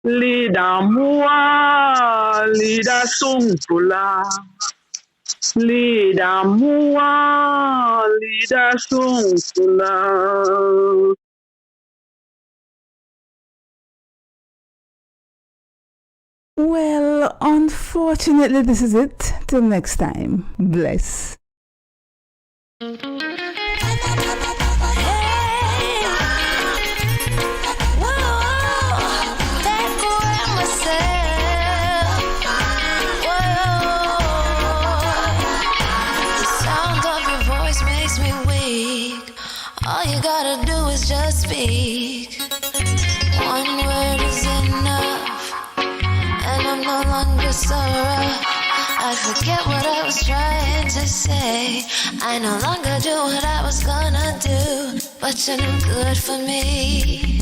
Lida mua, lida sungfula. Lida mua, lida sungfula. Well, unfortunately, this is it. Till next time. Bless. All you gotta do is just speak. One word is enough, and I'm no longer so rough. I forget what I was trying to say. I no longer do what I was gonna do, but you're no good for me.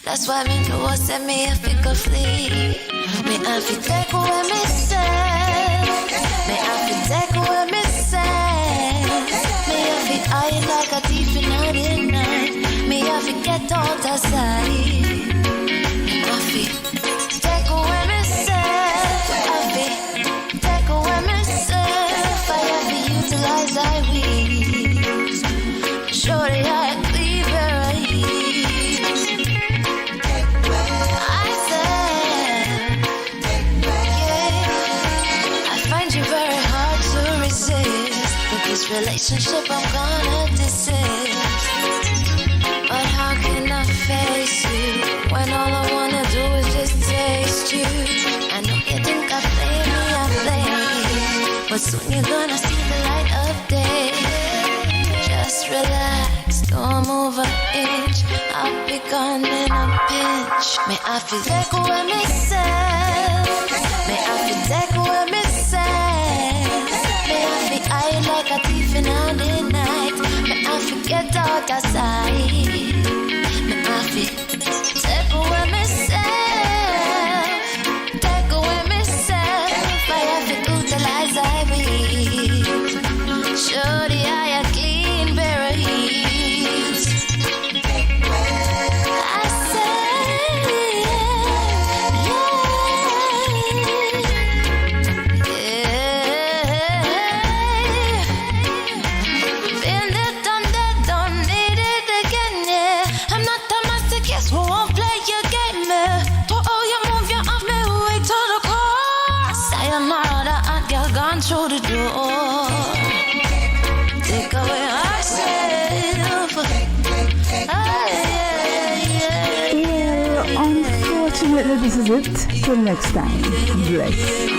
That's why me know I said me if it could flee. Me I fi take away me say. Me I fi take away me say. Me I fi hide like a thief in the night. Me I fi get out of sight. Me I fi take away me say. I fi take away me say. I fi utilize I will. Shorty I clean where I this relationship I'm gonna desist. But how can I face you when all I wanna do is just taste you? I know you think I play me, but soon you're gonna see the light of day. Just relax, don't move an inch. I'll be gone in a pinch. May I feel take away myself. May I feel take away myself. May I feel I like a thief in the night. May I forget out of sight. May I feel take away myself. Take away myself. I have to utilize I will. Surely I are clean berries. I say, been there, done that, don't need it again, yeah. I'm not a masochist who won't play your game, to all you move, you off me way to the core. Sayonara, the hot girl gone through the door. Take away ourselves. Well, unfortunately, this is it. Till next time. Bless.